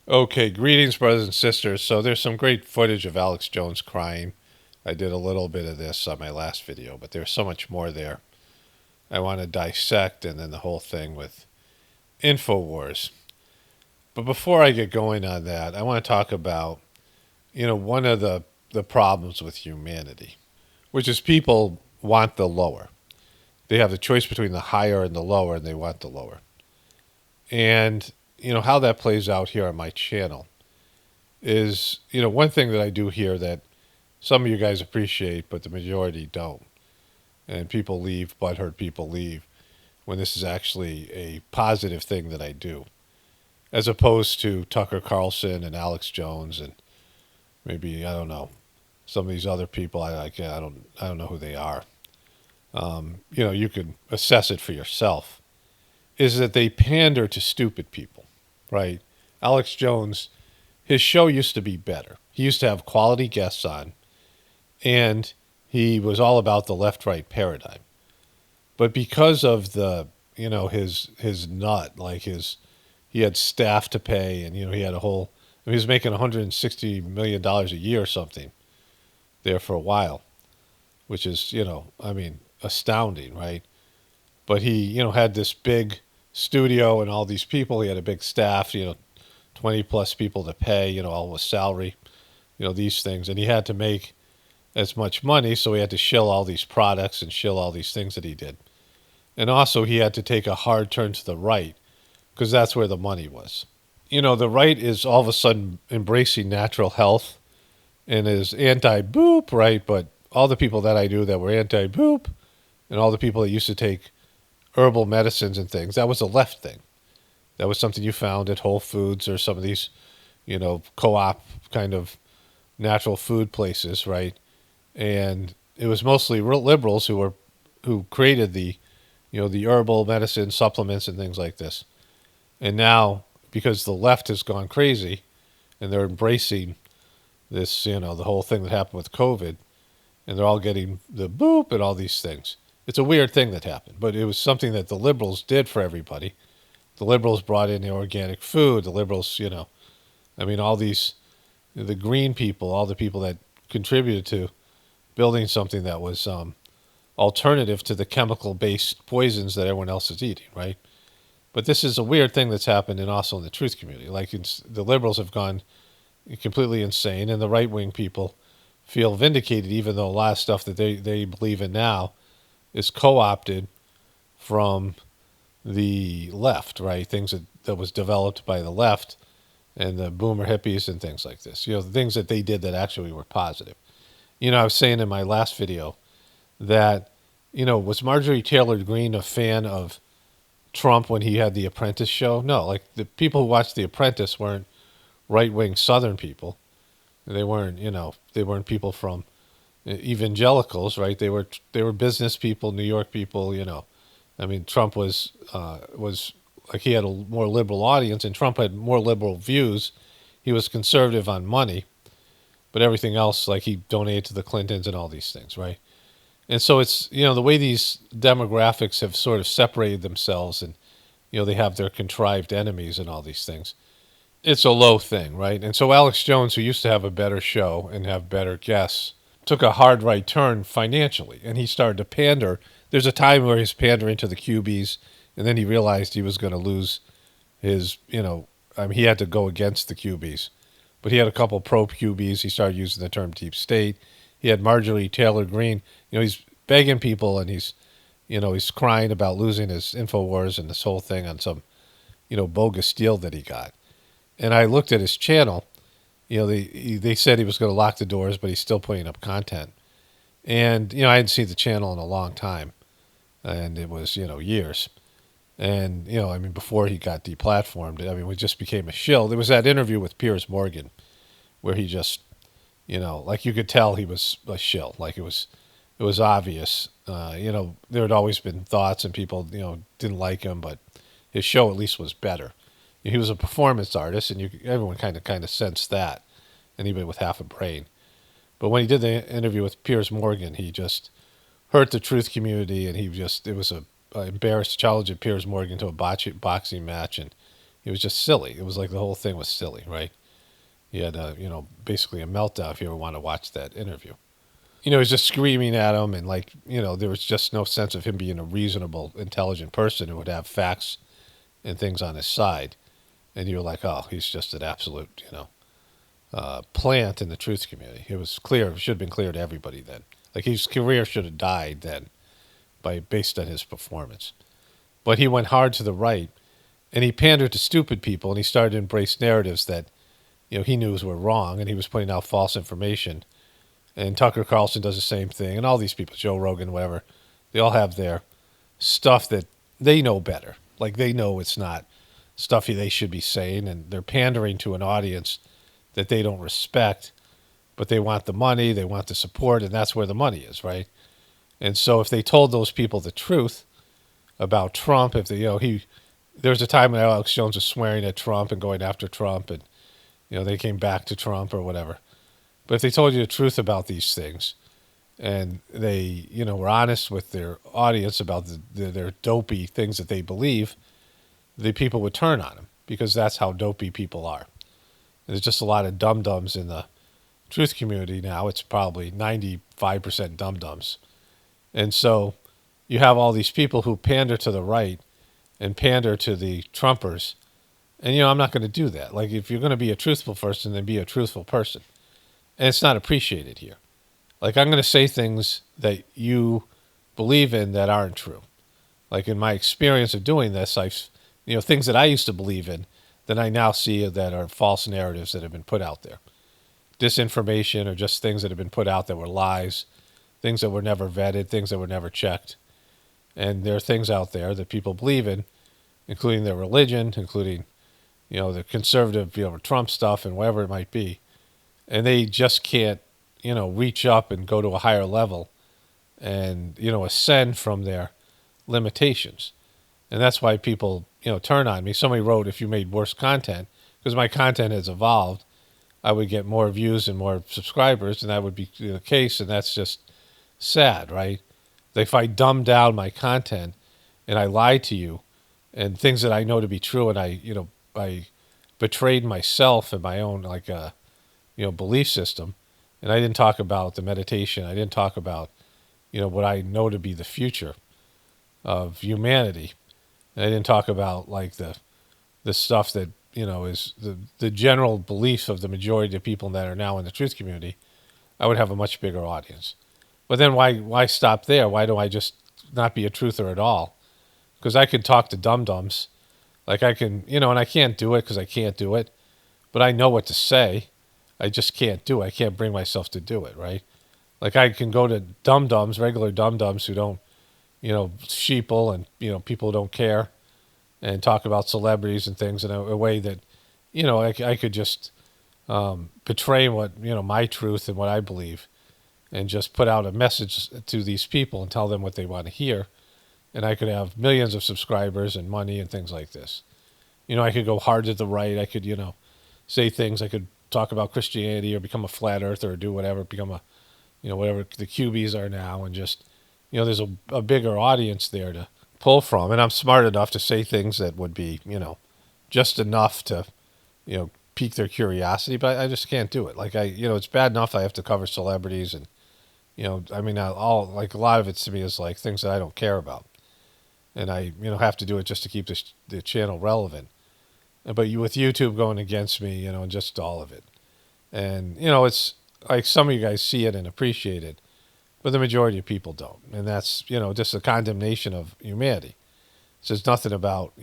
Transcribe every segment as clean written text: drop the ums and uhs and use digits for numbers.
Okay, greetings, brothers and sisters. So there's some great footage of Alex Jones crying. I did a little bit of this on my last video, but there's so much more there. I want to dissect and then the whole thing with InfoWars. But before I get going on that, I want to talk about, one of the problems with humanity, which is people want the lower. They have the choice between the higher and the lower, and they want the lower. And, how that plays out here on my channel is, one thing that I do here that some of you guys appreciate, but the majority don't. And people leave, butthurt people leave, when this is actually a positive thing that I do. As opposed to Tucker Carlson and Alex Jones and maybe, I don't know, some of these other people, I don't know who they are. You can assess it for yourself. Is that they pander to stupid people, right? Alex Jones, his show used to be better. He used to have quality guests on, and he was all about the left-right paradigm. But because of his nut, he had staff to pay, and he had he was making $160 million a year or something there for a while, which is astounding, right? But he had this big studio and all these people. He had a big staff, 20 plus people to pay, all his salary, these things, and he had to make as much money, so he had to shill all these products and shill all these things that he did. And also he had to take a hard turn to the right because that's where the money was. The right is all of a sudden embracing natural health and is anti-boop, right? But all the people that I knew that were anti-boop and all the people that used to take herbal medicines and things, that was a left thing. That was something you found at Whole Foods or some of these, co-op kind of natural food places, right? And it was mostly liberals who created the herbal medicine supplements and things like this. And now, because the left has gone crazy and they're embracing this, the whole thing that happened with COVID, and they're all getting the boop and all these things. It's a weird thing that happened, but it was something that the liberals did for everybody. The liberals brought in the organic food. The liberals, all these, the green people, all the people that contributed to building something that was alternative to the chemical-based poisons that everyone else is eating, right? But this is a weird thing that's happened and also in the truth community. The liberals have gone completely insane, and the right-wing people feel vindicated, even though a lot of stuff that they believe in now is co-opted from the left, right? Things that was developed by the left and the boomer hippies and things like this. The things that they did that actually were positive. I was saying in my last video that, was Marjorie Taylor Greene a fan of Trump when he had the Apprentice show? No, the people who watched the Apprentice weren't right-wing Southern people. They weren't people from evangelicals, right? They were business people, New York people, Trump was he had a more liberal audience, and Trump had more liberal views. He was conservative on money, but everything else, he donated to the Clintons and all these things, right? And so it's, the way these demographics have sort of separated themselves and, they have their contrived enemies and all these things. It's a low thing, right? And so Alex Jones, who used to have a better show and have better guests, took a hard right turn financially, and he started to pander. There's a time where he's pandering to the QBs, and then he realized he was going to lose his, he had to go against the QBs. But he had a couple pro QBs. He started using the term deep state. He had Marjorie Taylor Greene. He's begging people, and he's crying about losing his InfoWars and this whole thing on some, bogus deal that he got. And I looked at his channel. They said he was going to lock the doors, but he's still putting up content. And, I hadn't seen the channel in a long time. And it was, years. And, before he got deplatformed, we just became a shill. There was that interview with Piers Morgan where he just, you could tell he was a shill. It was obvious. There had always been thoughts and people, didn't like him, but his show at least was better. He was a performance artist, and everyone kind of sensed that, anybody with half a brain. But when he did the interview with Piers Morgan, he just hurt the truth community, and it was a embarrassed challenge of Piers Morgan to a boxing match, and He was just silly. It was like the whole thing was silly, right? He had, basically a meltdown if you ever want to watch that interview. He was just screaming at him, and like, there was just no sense of him being a reasonable, intelligent person who would have facts and things on his side. And you were like, oh, he's just an absolute, plant in the truth community. It was clear, it should have been clear to everybody then. Like his career should have died then based on his performance. But he went hard to the right, and he pandered to stupid people, and he started to embrace narratives that, he knew were wrong, and he was putting out false information. And Tucker Carlson does the same thing, and all these people, Joe Rogan, whatever, they all have their stuff that they know better. Like they know it's not stuff they should be saying, and they're pandering to an audience that they don't respect, but they want the money, they want the support, and that's where the money is, right? And so if they told those people the truth about Trump, if they, there was a time when Alex Jones was swearing at Trump and going after Trump, and they came back to Trump or whatever. But if they told you the truth about these things, and they, were honest with their audience about their dopey things that they believe, the people would turn on them because that's how dopey people are. There's just a lot of dum-dums in the truth community now. It's probably 95% dum-dums. And so you have all these people who pander to the right and pander to the Trumpers. And, I'm not going to do that. Like, if you're going to be a truthful person, then be a truthful person. And it's not appreciated here. Like, I'm going to say things that you believe in that aren't true. Like, in my experience of doing this, things that I used to believe in that I now see that are false narratives that have been put out there. Disinformation, or just things that have been put out that were lies, things that were never vetted, things that were never checked. And there are things out there that people believe in, including their religion, including, the conservative, Trump stuff and whatever it might be. And they just can't, reach up and go to a higher level and, ascend from their limitations. And that's why people, turn on me. Somebody wrote, if you made worse content, because my content has evolved, I would get more views and more subscribers, and that would be the case, and that's just sad, right? Like if I dumb down my content and I lie to you and things that I know to be true, and I betrayed myself and my own, belief system, and I didn't talk about the meditation, I didn't talk about, what I know to be the future of humanity. And I didn't talk about like the stuff that, is the general beliefs of the majority of people that are now in the truth community. I would have a much bigger audience. But then why stop there? Why do I just not be a truther at all? Because I could talk to dum-dums. Like I can, and I can't do it because I can't do it. But I know what to say. I just can't do it. I can't bring myself to do it, right? Like I can go to dum-dums, regular dum-dums who don't, sheeple and, people who don't care, and talk about celebrities and things in a way that, I could just betray what, my truth and what I believe, and just put out a message to these people and tell them what they want to hear. And I could have millions of subscribers and money and things like this. I could go hard to the right. I could, say things. I could talk about Christianity or become a flat earther or do whatever, become a, whatever the QBs are now, and just, there's a bigger audience there to pull from. And I'm smart enough to say things that would be, just enough to, pique their curiosity, but I just can't do it. Like it's bad enough I have to cover celebrities and, all like a lot of it to me is like things that I don't care about. And I, have to do it just to keep the channel relevant. But with YouTube going against me, and just all of it. And, it's like some of you guys see it and appreciate it, but the majority of people don't. And that's, just a condemnation of humanity. It says nothing about,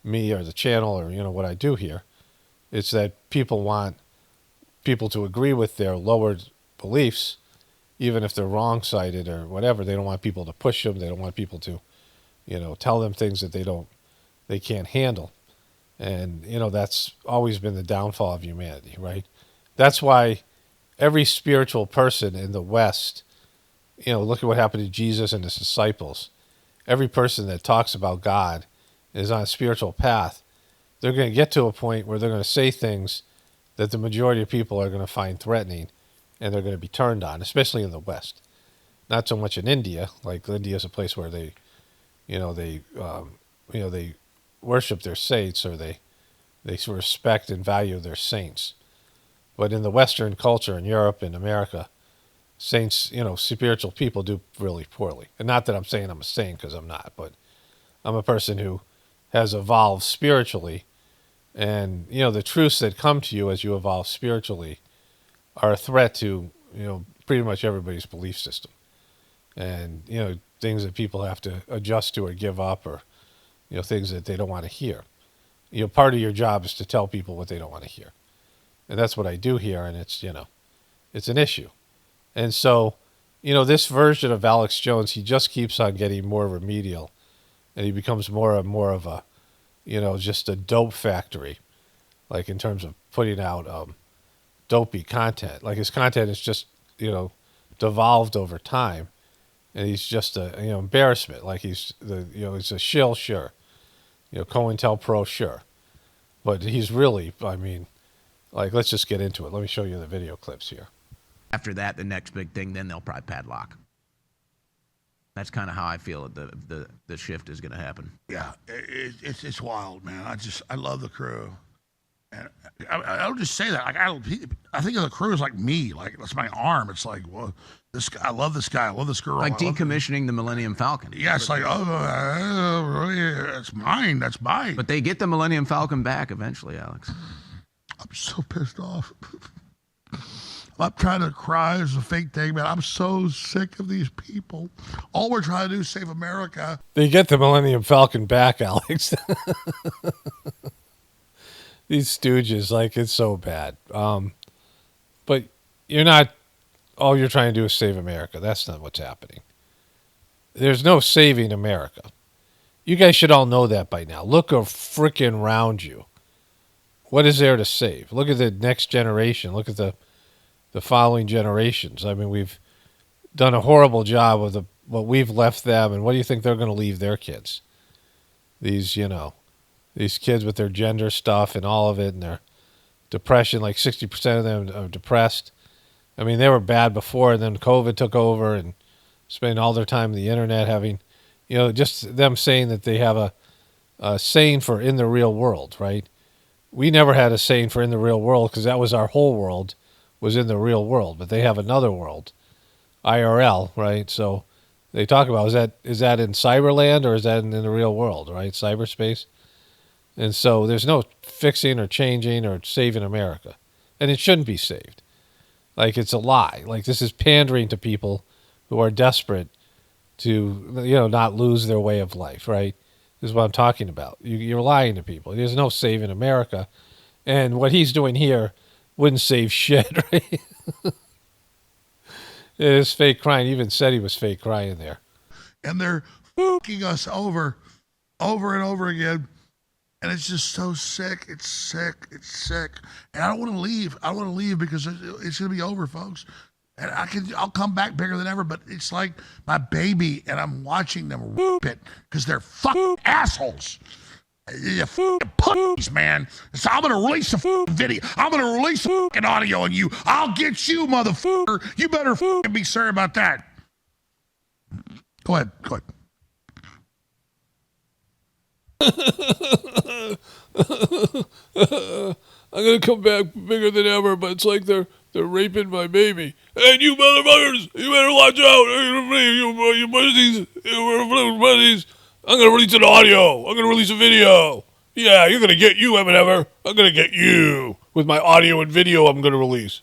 me or the channel or, what I do here. It's that people want people to agree with their lowered beliefs, even if they're wrong-sided or whatever. They don't want people to push them. They don't want people to, tell them things that they can't handle. And, that's always been the downfall of humanity, right? That's why every spiritual person in the West, look at what happened to Jesus and his disciples. Every person that talks about God is on a spiritual path. They're going to get to a point where they're going to say things that the majority of people are going to find threatening, and they're going to be turned on, especially in the West. Not so much in India. Like India is a place where they worship their saints, or they respect and value their saints. But in the Western culture, in Europe and America, saints, spiritual people do really poorly. And not that I'm saying I'm a saint, because I'm not, but I'm a person who has evolved spiritually. And, the truths that come to you as you evolve spiritually are a threat to, pretty much everybody's belief system. And, things that people have to adjust to or give up, or, things that they don't want to hear. Part of your job is to tell people what they don't want to hear. And that's what I do here, and it's, it's an issue. And so, this version of Alex Jones, he just keeps on getting more remedial, and he becomes more and more of a, just a dope factory, like in terms of putting out dopey content. Like his content is just, devolved over time, and he's just a, embarrassment. Like he's he's a shill, sure, COINTELPRO, sure, but he's really, let's just get into it. Let me show you the video clips here. After that, the next big thing, then they'll probably padlock. That's kind of how I feel the shift is going to happen. Yeah, it's wild, man. I love the crew, and I don't just say that. Like I think of the crew as like me, like that's my arm. It's like, well, this guy, I love this guy, I love this girl. Like decommissioning the Millennium Falcon. Yeah, it's like, it's mine. That's mine. But they get the Millennium Falcon back eventually, Alex. I'm so pissed off. I'm trying to cry. It's a fake thing, man. I'm so sick of these people. All we're trying to do is save America. They get the Millennium Falcon back, Alex. These stooges, like, it's so bad. But you're not, all you're trying to do is save America. That's not what's happening. There's no saving America. You guys should all know that by now. Look frickin' around you. What is there to save? Look at the next generation. Look at the following generations. We've done a horrible job with what we've left them, and what do you think they're going to leave their kids? These kids with their gender stuff and all of it, and their depression. Like 60% of them are depressed. They were bad before, and then COVID took over, and spending all their time on the internet having, just them saying that they have a saying for in the real world, right? We never had a saying for in the real world, because that was our whole world was in the real world, but they have another world, IRL, right? So they talk about, is that in cyberland, or is that in the real world, right? Cyberspace. And so there's no fixing or changing or saving America, and it shouldn't be saved. Like, it's a lie. Like, this is pandering to people who are desperate to, not lose their way of life, right? This is what I'm talking about. You're lying to people. There's no saving America. And what he's doing here wouldn't save shit, right? It is fake crying. He even said he was fake crying there. And they're fucking us over and over again. And it's just so sick. It's sick. It's sick. And I don't want to leave. I don't want to leave because it's going to be over, folks. And I'll come back bigger than ever, but it's like my baby, and I'm watching them whoop it because they're fucking assholes. You fucking pussies, man. So I'm going to release a fucking video. I'm going to release a fucking audio on you. I'll get you, motherfucker. You better fucking be sorry about that. Go ahead. I'm going to come back bigger than ever, but it's like they're raping my baby. And you motherfuckers, you better watch out. You pussies. I'm going to release an audio. I'm going to release a video. Yeah, you're going to get you, Eminem. I'm going to get you with my audio and video I'm going to release.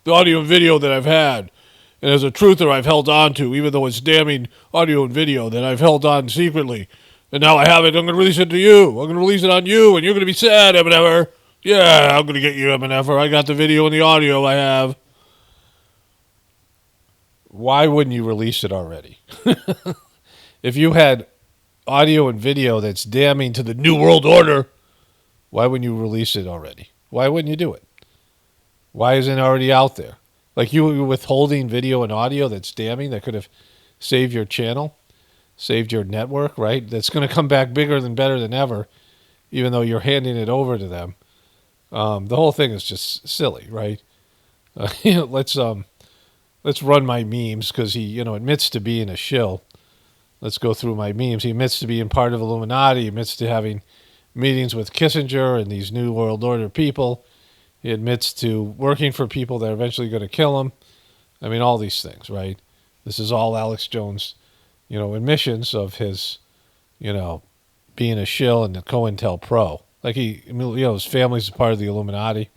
The audio and video that I've had. And as a truther, I've held on to, even though it's damning audio and video that I've held on secretly. And now I have it. I'm going to release it to you. I'm going to release it on you, and you're going to be sad, Eminem. Yeah, I'm going to get you, Eminem. I got the video and the audio I have. Why wouldn't you release it already? If you had audio and video that's damning to the New World Order, why wouldn't you release it already? Why wouldn't you do it? Why isn't it already out there? Like, you were withholding video and audio that's damning, that could have saved your channel, saved your network, right? That's going to come back bigger and better than ever, even though you're handing it over to them. The whole thing is just silly, right? Let's run my memes, because he, admits to being a shill. Let's go through my memes. He admits to being part of Illuminati. He admits to having meetings with Kissinger and these New World Order people. He admits to working for people that are eventually going to kill him. I mean, all these things, right? This is all Alex Jones, admissions of his, being a shill and the COINTELPRO. Like his family's a part of the Illuminati.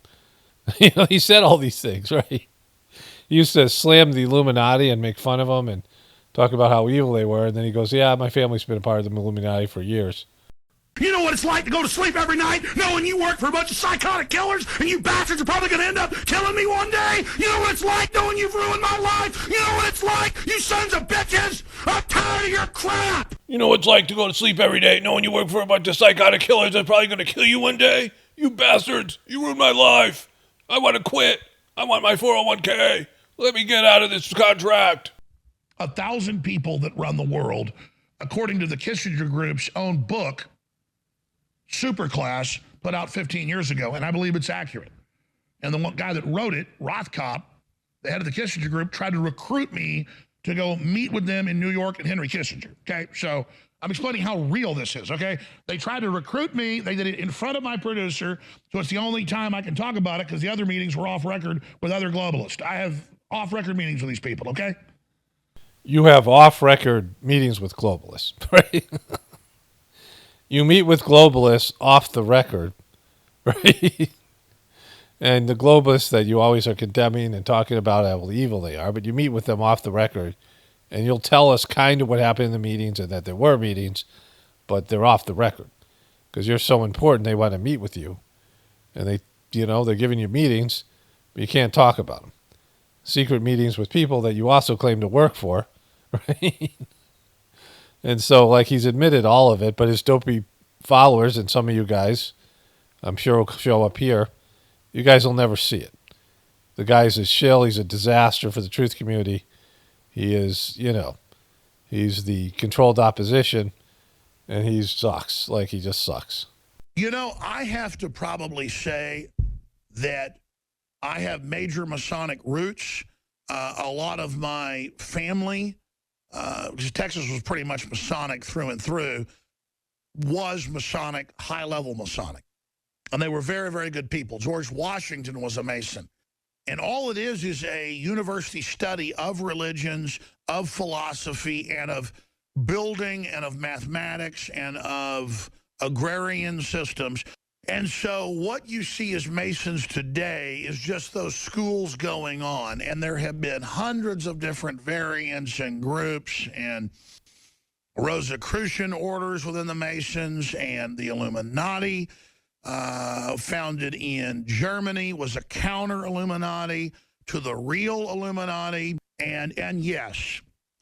He said all these things, right? He used to slam the Illuminati and make fun of them and talk about how evil they were. And then he goes, yeah, my family's been a part of the Illuminati for years. You know what it's like to go to sleep every night knowing you work for a bunch of psychotic killers and you bastards are probably going to end up killing me one day? You know what it's like knowing you've ruined my life? You know what it's like, you sons of bitches? I'm tired of your crap! You know what it's like to go to sleep every day knowing you work for a bunch of psychotic killers that's probably going to kill you one day? You bastards, you ruined my life. I want to quit. I want my 401k. Let me get out of this contract. 1,000 people that run the world, according to the Kissinger Group's own book, Superclass, put out 15 years ago, and I believe it's accurate. And the one guy that wrote it, Rothkopf, the head of the Kissinger Group, tried to recruit me to go meet with them in New York and Henry Kissinger, okay? So I'm explaining how real this is, okay? They tried to recruit me. They did it in front of my producer, so it's the only time I can talk about it because the other meetings were off record with other globalists. I have off-record meetings with these people, okay? You have off-record meetings with globalists, right? You meet with globalists off the record, right? And the globalists that you always are condemning and talking about how evil they are, but you meet with them off the record, and you'll tell us kind of what happened in the meetings and that there were meetings, but they're off the record because you're so important they want to meet with you. And they're giving you meetings, but you can't talk about them. Secret meetings with people that you also claim to work for, right? And so, he's admitted all of it, but his dopey followers and some of you guys, I'm sure will show up here, you guys will never see it. The guy's a shill. He's a disaster for the truth community. He is, he's the controlled opposition, and he sucks. He just sucks. I have to probably say that I have major Masonic roots. A lot of my family, because Texas was pretty much Masonic through and through, was Masonic, high-level Masonic. And they were very, very good people. George Washington was a Mason. And all it is a university study of religions, of philosophy, and of building, and of mathematics, and of agrarian systems. And so what you see as Masons today is just those schools going on. And there have been hundreds of different variants and groups and Rosicrucian orders within the Masons, and the Illuminati, founded in Germany, was a counter-Illuminati to the real Illuminati. And yes,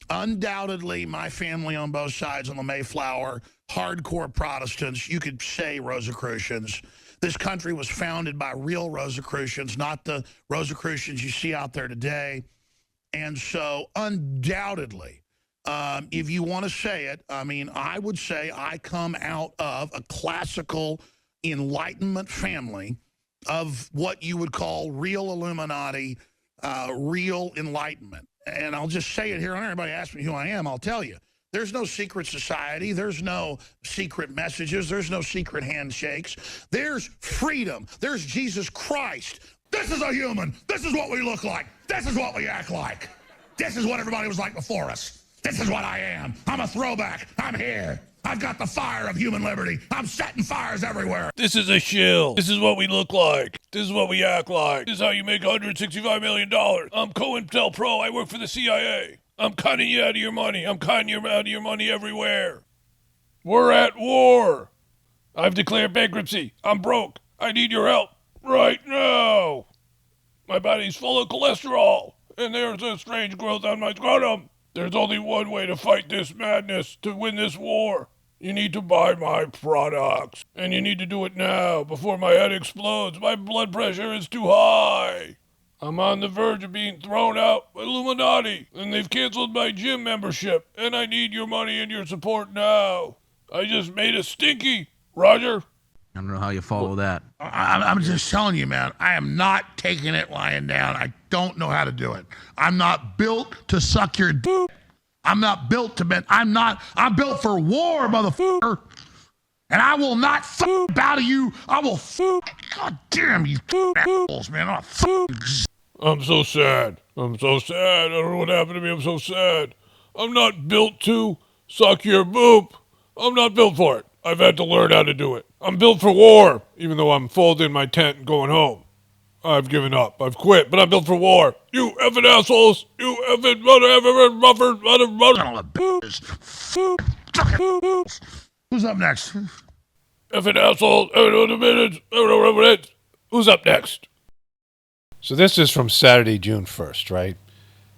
undoubtedly, my family on both sides on the Mayflower, hardcore Protestants, you could say Rosicrucians. This country was founded by real Rosicrucians, not the Rosicrucians you see out there today. And so, undoubtedly, if you want to say it, I would say I come out of a classical Enlightenment family of what you would call real Illuminati, real Enlightenment. And I'll just say it here on everybody asks me who I am, I'll tell you. There's no secret society. There's no secret messages. There's no secret handshakes. There's freedom. There's Jesus Christ. This is a human. This is what we look like. This is what we act like. This is what everybody was like before us. This is what I am. I'm a throwback. I'm here. I've got the fire of human liberty. I'm setting fires everywhere. This is a shill. This is what we look like. This is what we act like. This is how you make $165 million. I'm COINTELPRO. I work for the CIA. I'm conning you out of your money. I'm conning you out of your money everywhere. We're at war. I've declared bankruptcy. I'm broke. I need your help right now. My body's full of cholesterol, and there's a strange growth on my scrotum. There's only one way to fight this madness, to win this war. You need to buy my products, and you need to do it now before my head explodes. My blood pressure is too high. I'm on the verge of being thrown out by Illuminati, and they've canceled my gym membership, and I need your money and your support now. I just made a stinky, Roger. I don't know how you follow that. I'm just telling you, man, I am not taking it lying down. I don't know how to do it. I'm not built to suck your dick. I'm not built to bend. I'm built for war, motherfucker. And I will not bow to you. I will God damn you assholes, man. I'm so sad. I'm so sad. I don't know what happened to me. I'm so sad. I'm not built to suck your boop. I'm not built for it. I've had to learn how to do it. I'm built for war, even though I'm folding my tent and going home. I've given up. I've quit, but I'm built for war. You effing assholes. You effing Who's up next? effing assholes. Who's up next? So this is from Saturday, June 1st, right?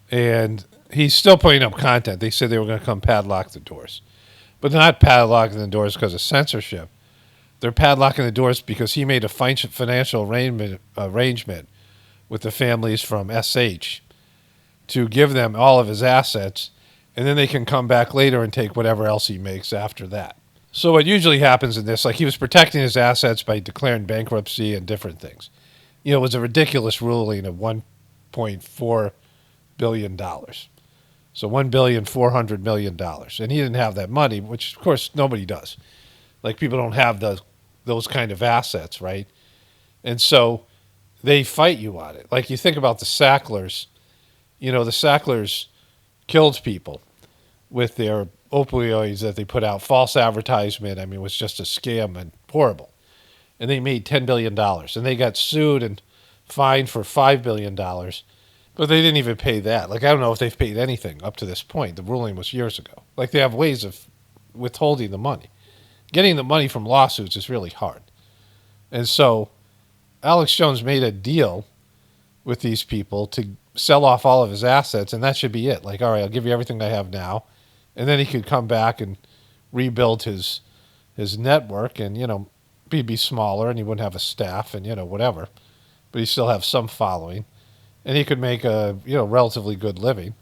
And he's still putting up content. They said they were going to come padlock the doors. But they're not padlocking the doors because of censorship. They're padlocking the doors because he made a financial arrangement with the families from SH to give them all of his assets, and then they can come back later and take whatever else he makes after that. So what usually happens in this, like he was protecting his assets by declaring bankruptcy and different things. You know, it was a ridiculous ruling of $1.4 billion. So $1.4 billion. And he didn't have that money, which, of course, nobody does. Like, people don't have those kind of assets, right? And so they fight you on it. Like, you think about the Sacklers. You know, the Sacklers killed people with their opioids that they put out. False advertisement. I mean, it was just a scam and horrible. And they made $10 billion. And they got sued and fined for $5 billion. But they didn't even pay that. Like, I don't know if they've paid anything up to this point. The ruling was years ago. Like, they have ways of withholding the money. Getting the money from lawsuits is really hard. And so Alex Jones made a deal with these people to sell off all of his assets, and that should be it. Like, all right, I'll give you everything I have now. And then he could come back and rebuild his network and, you know, he'd be smaller and he wouldn't have a staff and, you know, whatever. But he still have some following. And he could make a, you know, relatively good living.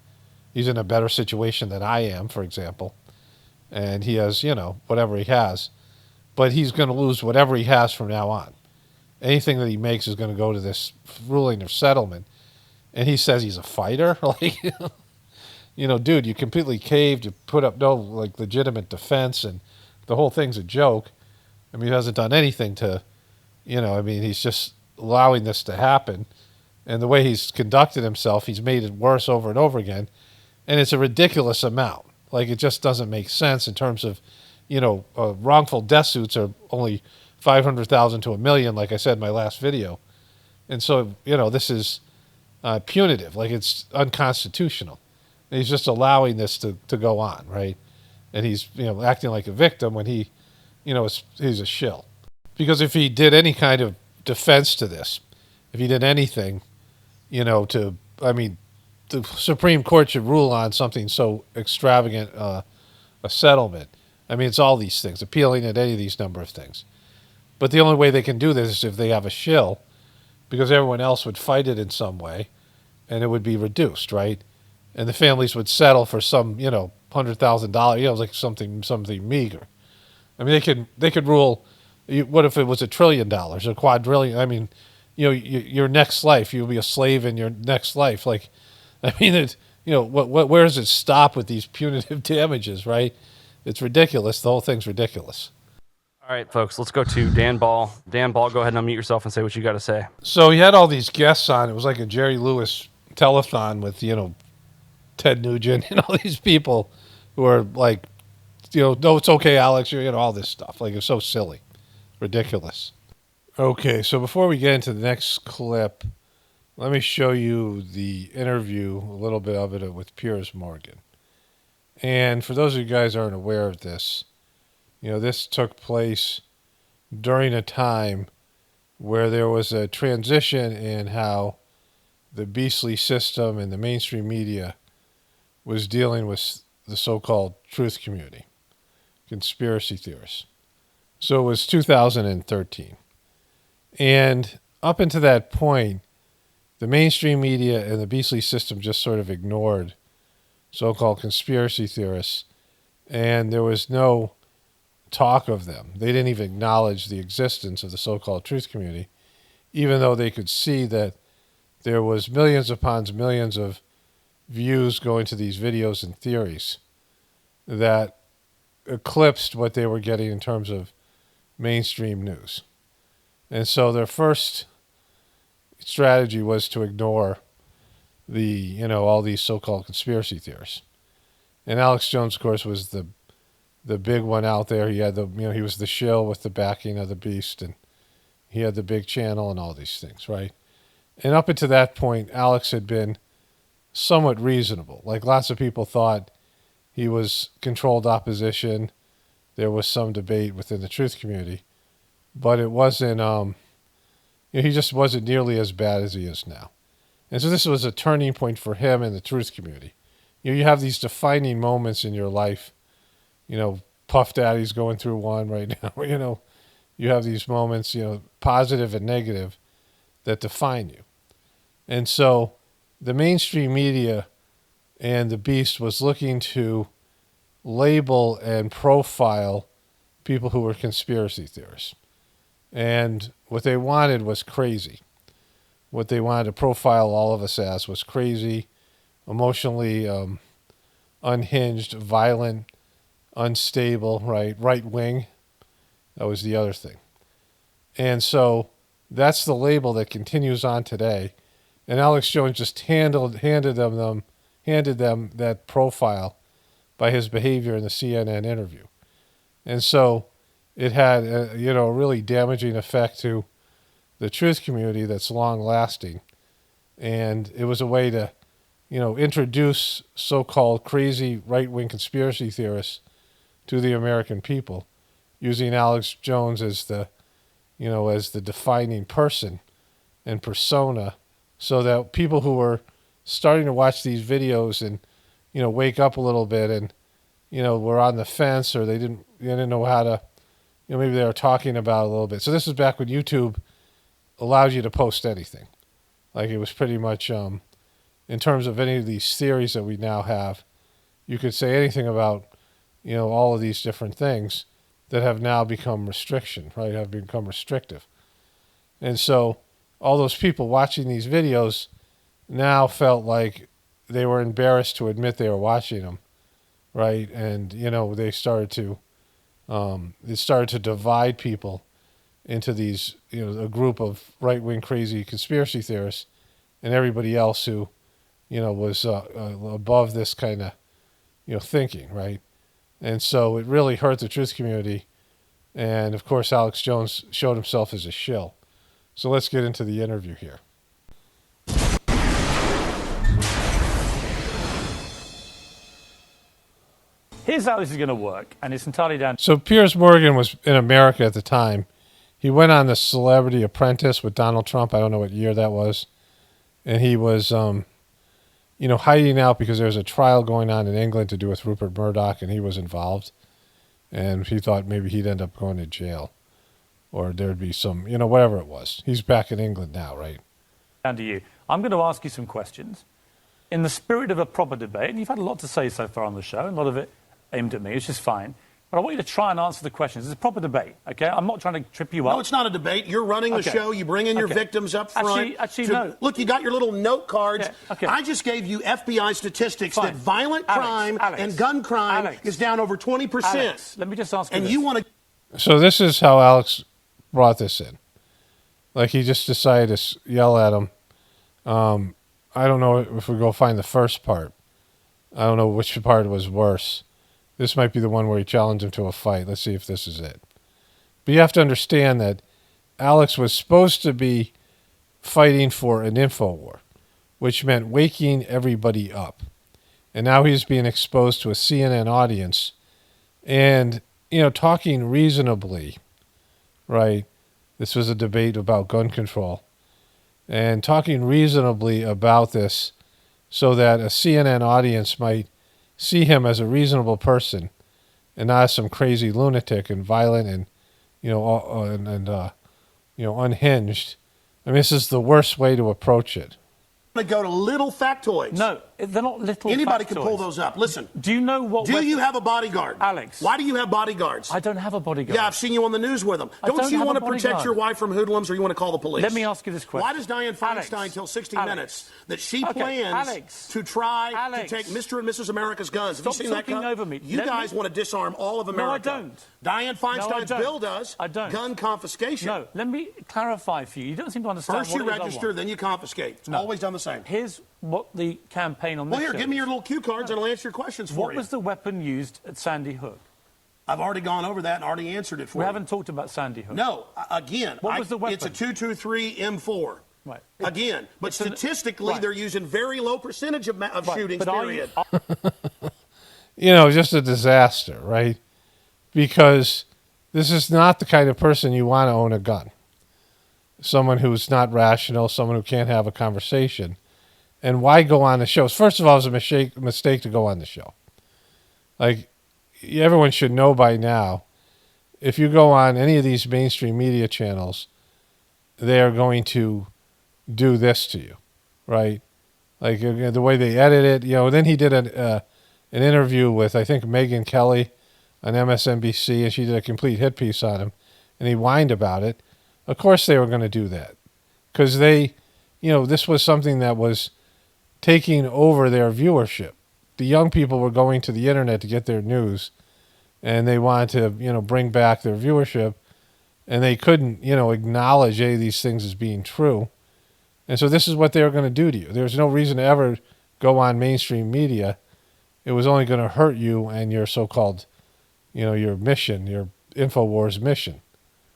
He's in a better situation than I am, for example. And he has, you know, whatever he has. But he's going to lose whatever he has from now on. Anything that he makes is going to go to this ruling of settlement. And he says he's a fighter? Like, you know, dude, you completely caved. You put up no, like, legitimate defense. And the whole thing's a joke. I mean, he hasn't done anything to, you know, I mean, he's just allowing this to happen. And the way he's conducted himself, he's made it worse over and over again. And it's a ridiculous amount. Like, it just doesn't make sense in terms of, you know, wrongful death suits are only $500,000 to $1 million, like I said in my last video. And so, you know, this is punitive. Like, it's unconstitutional. And he's just allowing this to go on, right? And he's, you know, acting like a victim when he, you know, he's a shill. Because if he did any kind of defense to this, if he did anything, you know, to, I mean, the Supreme Court should rule on something so extravagant, a settlement. I mean, it's all these things, appealing at any of these number of things. But the only way they can do this is if they have a shill, because everyone else would fight it in some way, and it would be reduced, right? And the families would settle for some, you know, $100,000, you know, like something meager. I mean, they could rule. What if it was $1 trillion, a quadrillion? I mean, you know, your next life, you'll be a slave in your next life. Like, I mean, you know, where does it stop with these punitive damages, right? It's ridiculous. The whole thing's ridiculous. All right, folks, let's go to Dan Ball. Dan Ball, go ahead and unmute yourself and say what you got to say. So he had all these guests on. It was like a Jerry Lewis telethon with, you know, Ted Nugent and all these people who are like, you know, no, it's okay, Alex, you know, all this stuff. Like, it's so silly. Ridiculous. Okay, so before we get into the next clip, let me show you the interview, a little bit of it with Piers Morgan. And for those of you guys who aren't aware of this, you know, this took place during a time where there was a transition in how the beastly system and the mainstream media was dealing with the so-called truth community, conspiracy theorists. So it was 2013. And up until that point, the mainstream media and the beastly system just sort of ignored so-called conspiracy theorists, and there was no talk of them. They didn't even acknowledge the existence of the so-called truth community, even though they could see that there was millions upon millions of views going to these videos and theories that eclipsed what they were getting in terms of mainstream news. And so their first strategy was to ignore all these so-called conspiracy theorists. And Alex Jones, of course, was the big one out there. He had he was the shill with the backing of the beast, and he had the big channel and all these things, right? And up until that point, Alex had been somewhat reasonable. Like, lots of people thought he was controlled opposition. There was some debate within the truth community, but it wasn't, he just wasn't nearly as bad as he is now. And so this was a turning point for him in the truth community. You have these defining moments in your life. Puff Daddy's going through one right now. You have these moments, positive and negative, that define you. And so the mainstream media and the beast was looking to label and profile people who were conspiracy theorists. And what they wanted was crazy. What they wanted to profile all of us as was crazy, emotionally unhinged, violent, unstable, right wing. That was the other thing. And so that's the label that continues on today. And Alex Jones just handed them that profile by his behavior in the CNN interview. And so it had a really damaging effect to the truth community that's long lasting. And it was a way to introduce so-called crazy right-wing conspiracy theorists to the American people, using Alex Jones as the defining person and persona, so that people who were starting to watch these videos and wake up a little bit and were on the fence, or they didn't know how to, maybe they were talking about it a little bit. So this is back when YouTube allowed you to post anything. Like, it was pretty much in terms of any of these theories that we now have, you could say anything about all of these different things that have now become restriction, right? Have become restrictive. And so all those people watching these videos now felt like they were embarrassed to admit they were watching them, right? And they started to divide people into these, a group of right-wing crazy conspiracy theorists and everybody else who was above this kind of thinking, right? And so it really hurt the truth community. And of course, Alex Jones showed himself as a shill. So let's get into the interview here. Here's how this is going to work, and it's entirely down. So Piers Morgan was in America at the time. He went on the Celebrity Apprentice with Donald Trump. I don't know what year that was. And he was, hiding out because there was a trial going on in England to do with Rupert Murdoch, and he was involved. And he thought maybe he'd end up going to jail, or there'd be some, whatever it was. He's back in England now, right? Down to you. I'm going to ask you some questions in the spirit of a proper debate, and you've had a lot to say so far on the show, and a lot of it aimed at me, which is fine. But I want you to try and answer the questions. It's a proper debate, okay? I'm not trying to trip you up. No, it's not a debate. You're running the show. You bring in your victims up front. Actually, no. Look, you got your little note cards. Yeah, okay. I just gave you FBI statistics Fine. that violent crime and gun crime is down over 20%. Alex, let me just ask you and this. you want to... So this is how Alex brought this in. Like, he just decided to yell at him. I don't know if we go find the first part. I don't know which part was worse. This might be the one where he challenged him to a fight. Let's see if this is it. But you have to understand that Alex was supposed to be fighting for an info war, which meant waking everybody up. And now he's being exposed to a CNN audience and, talking reasonably, right? This was a debate about gun control. And talking reasonably about this so that a CNN audience might see him as a reasonable person and not as some crazy lunatic and violent and, unhinged. I mean, this is the worst way to approach it, to go to little factoids. No, they're not little Anybody factoids. can pull those up. Listen. Do you know what... Do you have a bodyguard? Alex. Why do you have bodyguards? I don't have a bodyguard. Yeah, I've seen you on the news with them. Don't you have want a to protect bodyguard. your wife from hoodlums, or you want to call the police? Let me ask you this question. Why does Dianne Feinstein Alex. tell 60 Alex. Minutes that she Okay, plans Alex. to try Alex. to take Mr. and Mrs. America's guns? Have Stop you seen that? talking over me. You Let guys me- want to disarm all of America. No, I don't. Dianne Feinstein's don't. bill does. I don't. Gun confiscation. No, let me clarify for you. You don't seem to understand First what you it is I register, want. then you confiscate. It's No. always done the same. Here's what the campaign on this Well, here, show give me your is. little cue cards and I'll answer your questions for What you. was the weapon used at Sandy Hook? I've already gone over that and already answered it for We you. haven't talked about Sandy Hook. No, again, What was the weapon? It's a 223 M4. Right. Again, but It's an- statistically, right. they're using very low percentage of Right, shootings, but are you- period. Just a disaster, right? Because this is not the kind of person you want to own a gun. Someone who's not rational, someone who can't have a conversation. And why go on the shows? First of all, it was a mistake to go on the show. Like, everyone should know by now, if you go on any of these mainstream media channels, they are going to do this to you, right? Like, the way they edit it. Then he did an interview with, I think, Megyn Kelly on MSNBC, and she did a complete hit piece on him, and he whined about it. Of course they were going to do that because this was something that was taking over their viewership. The young people were going to the internet to get their news, and they wanted to, bring back their viewership, and they couldn't, acknowledge any of these things as being true. And so this is what they were going to do to you. There's no reason to ever go on mainstream media. It was only going to hurt you and your so-called, your mission, your InfoWars mission.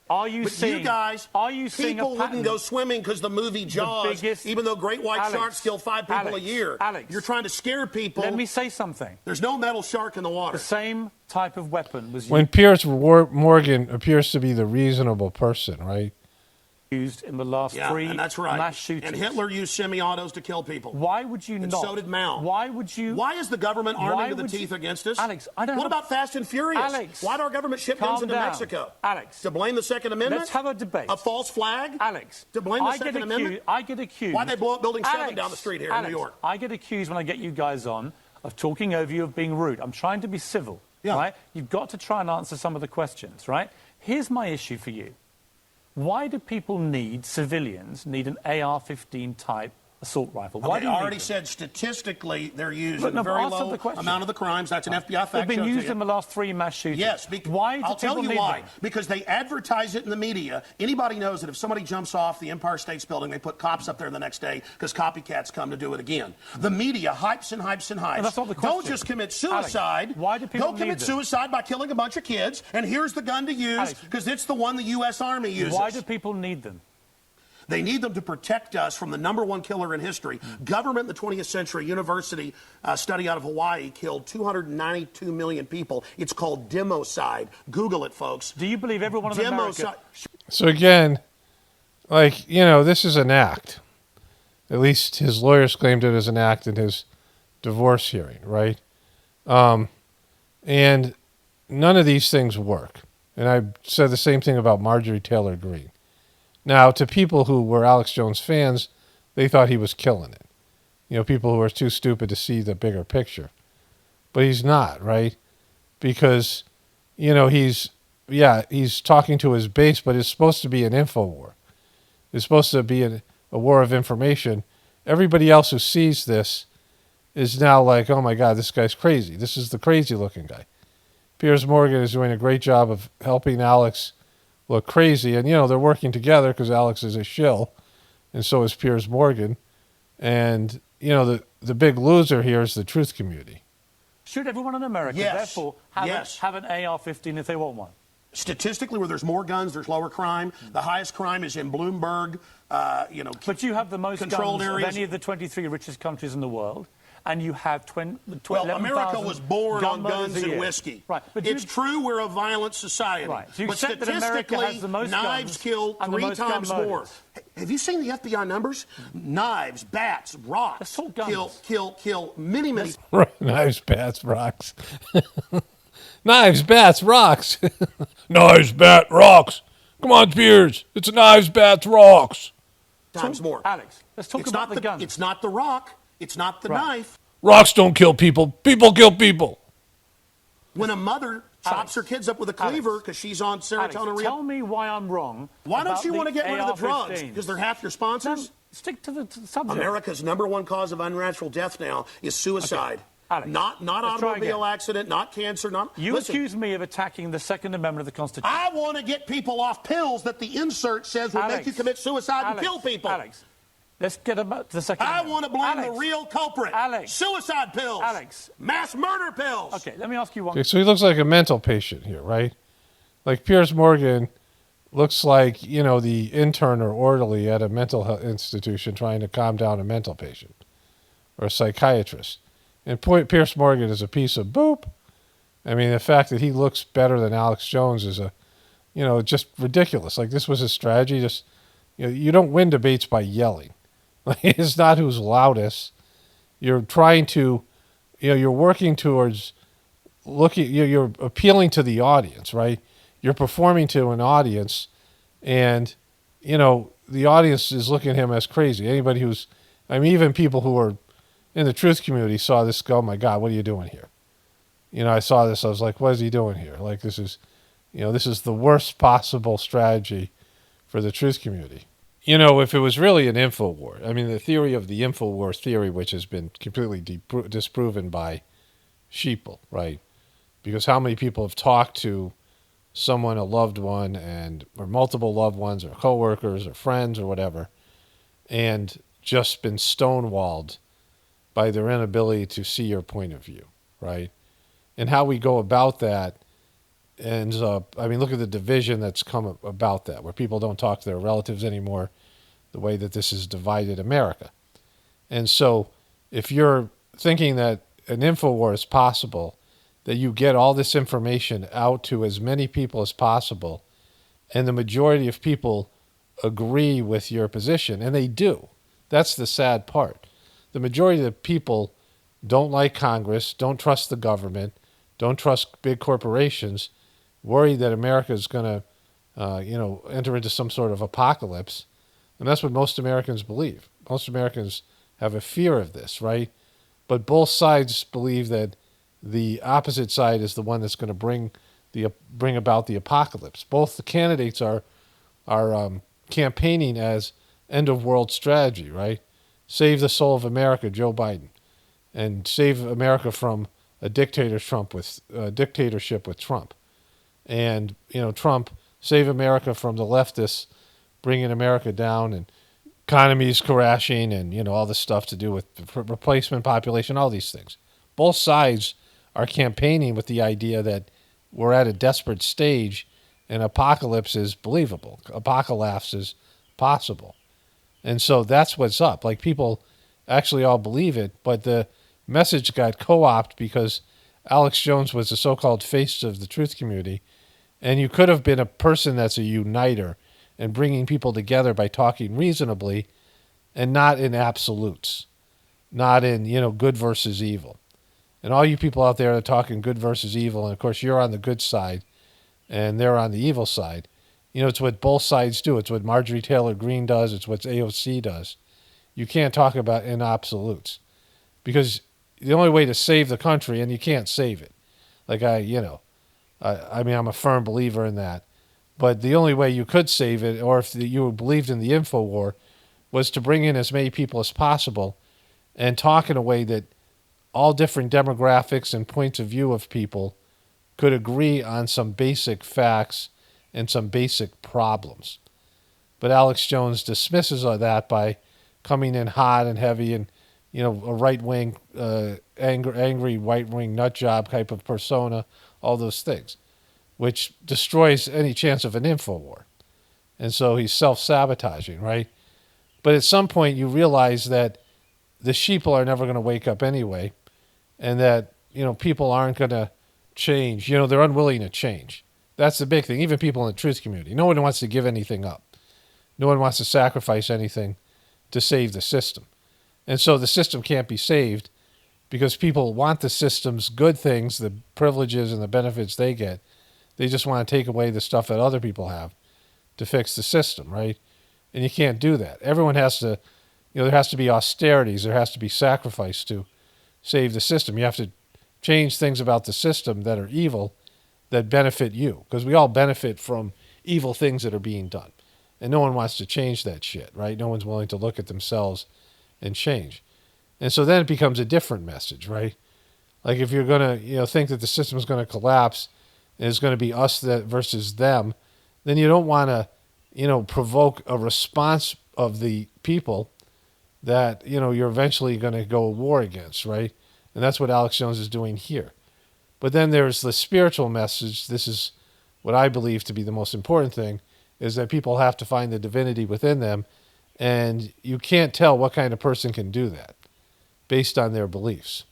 Are you But seeing? you guys, Are you seeing people a pattern? wouldn't go swimming because the movie Jaws, biggest- even though great white Alex, sharks kill 5 people Alex, a year. Alex. You're trying to scare people. Let me say something. There's no metal shark in the water. The same type of weapon was When Piers Morgan appears to be the reasonable person, right? used in the last Yeah, three and that's right. mass shootings. And Hitler used semi-autos to kill people. Why would you And not? so did Mao. Why would you? Why is the government Why arming to the would you- teeth against us? Alex, I don't What have- about Fast and Furious? Alex, Why did our government ship guns calm into down. Mexico? Alex. To blame the Second Amendment? Let's have a debate. A false flag? Alex, To blame the I Second get Amendment? I get accused. Why'd they blow up Building 7 Alex, down the street here in Alex, New York? I get accused when I get you guys on of talking over you, of being rude. I'm trying to be civil, right? You've got to try and answer some of the questions, right? Here's my issue for you. Why do people civilians need an AR-15 type assault rifle? Why do I you already need said statistically they're used But in no, a very answer low the question. amount of the crimes. That's an FBI fact They've been show to used you. in the last three mass shootings. Yes. Why do I'll tell people you need why. them? Because they advertise it in the media. Anybody knows that if somebody jumps off the Empire State Building, they put cops up there the next day because copycats come to do it again. The media hypes and hypes and hypes. No, that's not the Don't question. just commit suicide. Alex, why do people Go commit need them? suicide by killing a bunch of kids, and here's the gun to use Alex, because it's the one the U.S. Army uses. Why do people need them? They need them to protect us from the #1 killer in history. Government in the 20th century, university study out of Hawaii killed 292 million people. It's called democide. Google it, folks. Do you believe everyone in America? So again, this is an act. At least his lawyers claimed it as an act in his divorce hearing, right? And none of these things work. And I said the same thing about Marjorie Taylor Greene. Now, to people who were Alex Jones fans, they thought he was killing it. People who are too stupid to see the bigger picture. But he's not, right? Because, he's talking to his base, but it's supposed to be an info war. It's supposed to be a war of information. Everybody else who sees this is now like, oh my God, this guy's crazy. This is the crazy looking guy. Piers Morgan is doing a great job of helping Alex look crazy. And, they're working together because Alex is a shill, and so is Piers Morgan. And, the big loser here is the truth community. Should everyone in America, therefore, have an AR-15 if they want one? Statistically, where there's more guns, there's lower crime. The highest crime is in Bloomberg, But you have the most controlled guns areas. of any of the 23 richest countries in the world. And you have Well, America was born on guns and whiskey. Right. But it's true we're a violent society. Right. So you but accept that America has the most knives guns kill and the 3 most gun times more. murders. Have you seen the FBI numbers? Knives, bats, rocks Assault guns. kill many. Knives, bats, rocks. Knives, bats, rocks. Knives, bat, rocks. Come on, Piers. It's knives, bats, rocks. times more. Alex, let's talk about the gun. It's not the rock. It's not the knife. Rocks don't kill people. People kill people. When a mother chops her kids up with a cleaver because she's on serotonin. Tell me why I'm wrong. Why don't you want to get rid of the drugs? AR-15s? Because they're half your sponsors? Stick to the subject. America's #1 cause of unnatural death now is suicide. Alex, not automobile accident, not cancer, not... You accuse me of attacking the Second Amendment of the Constitution. I want to get people off pills that the insert says will make you commit suicide and kill people. Alex, let's get about the Second Amendment. I want to blame the real culprit. Alex. Suicide pills. Alex. Mass murder pills. Okay, let me ask you one. Okay, so he looks like a mental patient here, right? Like Piers Morgan looks like, you know, the intern or orderly at a mental health institution trying to calm down a mental patient or a psychiatrist. And Piers Morgan is a piece of boop. I mean, the fact that he looks better than Alex Jones is just ridiculous. Like, this was his strategy. Just, you don't win debates by yelling. Like, it's not who's loudest. You're trying to, you're working towards you're appealing to the audience, right? You're performing to an audience, and, the audience is looking at him as crazy. Anybody even people who are in the truth community saw this, go, oh my God, what are you doing here? I saw this, I was like, what is he doing here? Like, this is the worst possible strategy for the truth community. If it was really an info war, I mean, the theory of the info war theory, which has been completely disproven by sheeple, right? Because how many people have talked to someone, a loved one, or multiple loved ones, or coworkers, or friends, or whatever, and just been stonewalled by their inability to see your point of view, right? And how we go about that ends up, I mean, look at the division that's come about that, where people don't talk to their relatives anymore, the way that this has divided America. And so if you're thinking that an info war is possible, that you get all this information out to as many people as possible, and the majority of people agree with your position, and they do. That's the sad part. The majority of the people don't like Congress, don't trust the government, don't trust big corporations, worry that America is going to, enter into some sort of apocalypse. And that's what most Americans believe. Most Americans have a fear of this, right? But both sides believe that the opposite side is the one that's going to bring about the apocalypse. Both the candidates are campaigning as end of world strategy, right? Save the soul of America, Joe Biden, and save America from a dictatorship with Trump, and Trump, save America from the leftists bringing America down, and economies crashing, and all this stuff to do with replacement population, all these things. Both sides are campaigning with the idea that we're at a desperate stage, and apocalypse is believable, apocalypse is possible. And so that's what's up. Like, people actually all believe it, but the message got co-opted because Alex Jones was the so-called face of the truth community, and you could have been a person that's a uniter and bringing people together by talking reasonably and not in absolutes, not in, good versus evil. And all you people out there are talking good versus evil, and of course you're on the good side and they're on the evil side. It's what both sides do. It's what Marjorie Taylor Greene does. It's what AOC does. You can't talk about in absolutes, because the only way to save the country, and you can't save it. Like, I'm a firm believer in that. But the only way you could save it, or if you believed in the info war, was to bring in as many people as possible and talk in a way that all different demographics and points of view of people could agree on some basic facts and some basic problems. But Alex Jones dismisses all that by coming in hot and heavy and, a right-wing, angry right-wing nut job type of persona, all those things, which destroys any chance of an info war. And so he's self-sabotaging, right? But at some point you realize that the sheeple are never going to wake up anyway, and that, people aren't going to change. They're unwilling to change. That's the big thing. Even people in the truth community. No one wants to give anything up. No one wants to sacrifice anything to save the system. And so the system can't be saved because people want the system's good things, the privileges and the benefits they get. They just want to take away the stuff that other people have to fix the system, right? And you can't do that. Everyone has to, there has to be austerities. There has to be sacrifice to save the system. You have to change things about the system that are evil that benefit you, because we all benefit from evil things that are being done. And no one wants to change that shit, right? No one's willing to look at themselves and change. And so then it becomes a different message, right? Like if you're going to, think that the system is going to collapse and it's going to be us versus them, then you don't want to, provoke a response of the people that, you're eventually going to go to war against, right? And that's what Alex Jones is doing here. But then there's the spiritual message. This is what I believe to be the most important thing, is that people have to find the divinity within them. And you can't tell what kind of person can do that based on their beliefs.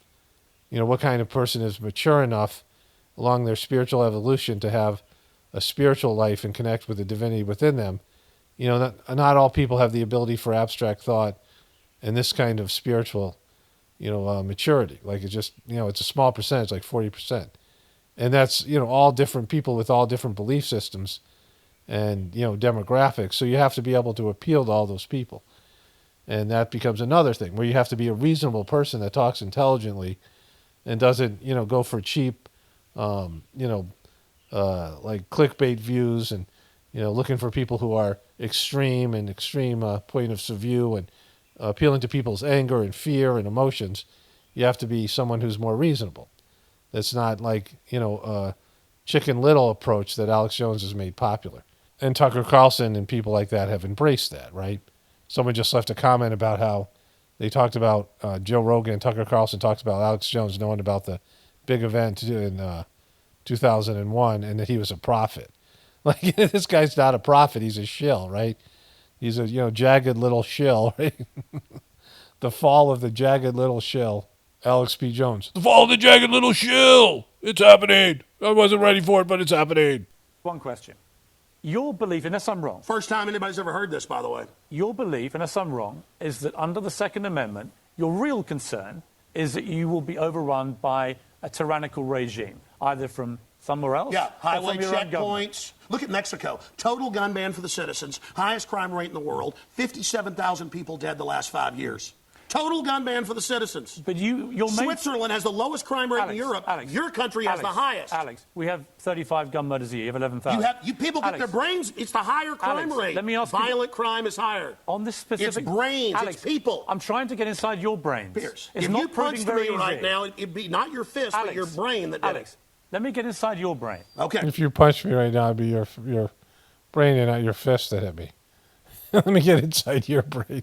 What kind of person is mature enough along their spiritual evolution to have a spiritual life and connect with the divinity within them. Not all people have the ability for abstract thought and this kind of spiritual, maturity. Like it's just, it's a small percentage, like 40%. And that's, all different people with all different belief systems and, demographics. So you have to be able to appeal to all those people. And that becomes another thing where you have to be a reasonable person that talks intelligently and doesn't, go for cheap, like clickbait views and, looking for people who are extreme points of view and appealing to people's anger and fear and emotions. You have to be someone who's more reasonable. That's not like, Chicken Little approach that Alex Jones has made popular. And Tucker Carlson and people like that have embraced that, right? Someone just left a comment about how they talked about Joe Rogan and Tucker Carlson talked about Alex Jones knowing about the big event in 2001 and that he was a prophet. Like, this guy's not a prophet. He's a shill, right? He's a, jagged little shill, right? The fall of the jagged little shill, Alex P. Jones. The fall of the jagged little shill. It's happening. I wasn't ready for it, but it's happening. One question. Your belief, unless I'm wrong. First time anybody's ever heard this, by the way. Your belief, unless I'm wrong, is that under the Second Amendment, your real concern is that you will be overrun by a tyrannical regime, either from somewhere else. Yeah, highway or from your own government. checkpoints. Look at Mexico. Total gun ban for the citizens. Highest crime rate in the world. 57,000 people dead the last 5 years. Total gun ban for the citizens. But Switzerland has the lowest crime rate in Europe. Your country has the highest. Alex, we have 35 gun murders a year. You have 11,000. You people get their brains. It's the higher crime rate. Let me ask you. Violent crime is higher. On this specific. It's brains. Alex, it's people. I'm trying to get inside your brains. Pierce, it's if not you punched me right easy. now, it'd be not your fist, but your brain that did it. Let me get inside your brain. Okay. If you punch me right now, it'd be your brain and not your fist that hit me. Let me get inside your brain.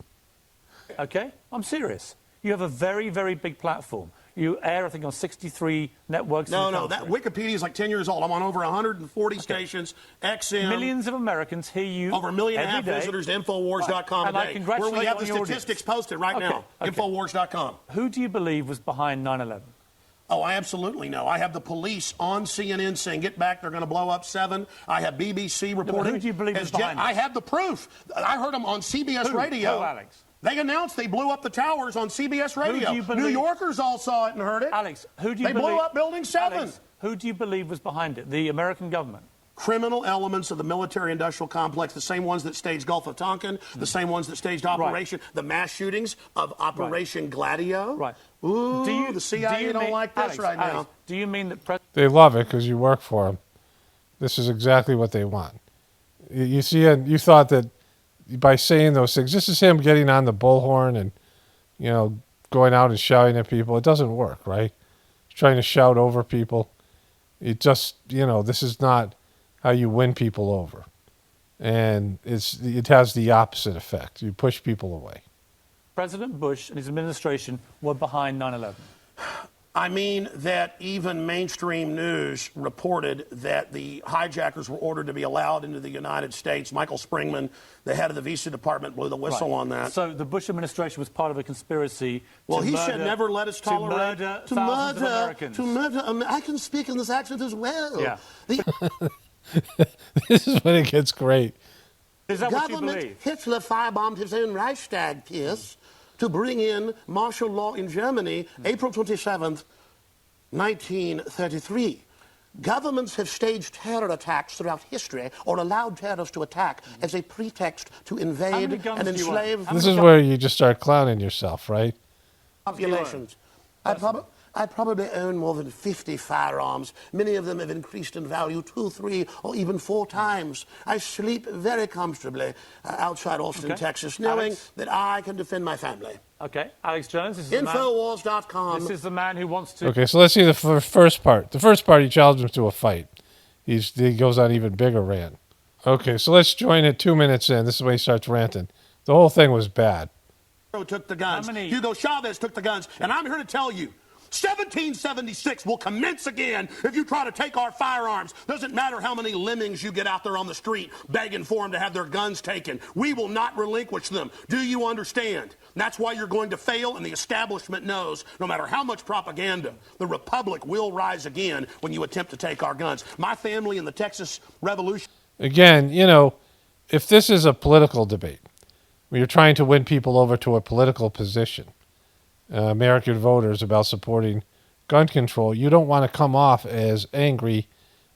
Okay? I'm serious. You have a very, very big platform. You air, I think, on 63 networks. No, that Wikipedia is like 10 years old. I'm on over 140 stations, XM. Millions of Americans hear you over 1.5 million day. visitors to Infowars.com and today, I congratulate where we have the you on your statistics audience. posted right now. Okay. Infowars.com. Who do you believe was behind 9/11? Oh, I absolutely know. I have the police on CNN saying, get back, they're going to blow up 7. I have BBC reporting. Who do you believe is behind I have the proof. I heard them on CBS Radio. Who, Alex? They announced they blew up the towers on CBS Radio. Who do you believe? New Yorkers all saw it and heard it. Alex, who do you They believe? blew up Building 7. Alex, who do you believe was behind it? The American government? Criminal elements of the military-industrial complex, the same ones that staged Gulf of Tonkin, the same ones that staged the mass shootings of Operation Gladio. Right. Ooh, the CIA don't like this Alex, now. Do you mean that They love it because you work for them. This is exactly what they want. You see, and you thought that by saying those things, this is him getting on the bullhorn and, going out and shouting at people. It doesn't work, right? He's trying to shout over people. It just, this is not how you win people over. And it has the opposite effect. You push people away. President Bush and his administration were behind 9/11? I mean that even mainstream news reported that the hijackers were ordered to be allowed into the United States. Michael Springman, the head of the visa department, blew the whistle on that. So the Bush administration was part of a conspiracy well, he said never let us tolerate to murder Americans. To murder. I can speak in this accent as well. Yeah. This is when it gets great. Is that what you believe? Hitler firebombed his own Reichstag, Pierce, to bring in martial law in Germany, April 27th, 1933. Governments have staged terror attacks throughout history or allowed terrorists to attack as a pretext to invade and enslave This is where you just start clowning yourself, right? populations. I probably own more than 50 firearms. Many of them have increased in value 2, 3, or even 4 times. I sleep very comfortably outside Austin, Texas, knowing that I can defend my family. Okay, Alex Jones, this is Infowars.com. This is the man who wants to... Okay, so let's see the first part. The first part, he challenged him to a fight. He goes on even bigger rant. Okay, so let's join it 2 minutes in. This is when he starts ranting. The whole thing was bad. Took the guns. Hugo Chavez took the guns. And I'm here to tell you, 1776 will commence again if you try to take our firearms. Doesn't matter how many lemmings you get out there on the street begging for them to have their guns taken. We will not relinquish them. Do you understand? That's why you're going to fail, and the establishment knows no matter how much propaganda, the Republic will rise again when you attempt to take our guns. My family in the Texas Revolution. Again, you know, if this is a political debate, where you're trying to win people over to a political position, American voters, about supporting gun control, you don't want to come off as angry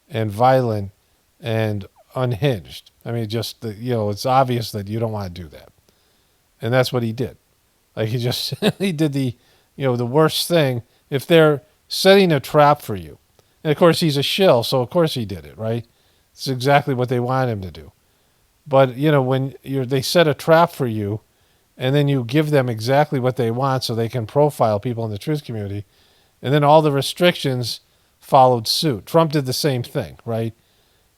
and violent and unhinged. I mean, just, it's obvious that you don't want to do that. And that's what he did. Like, he just, he did the worst thing. If they're setting a trap for you, and of course he's a shill, so of course he did it, right? It's exactly what they want him to do. But, when they set a trap for you, and then you give them exactly what they want so they can profile people in the truth community, and then all the restrictions followed suit. Trump did the same thing, right?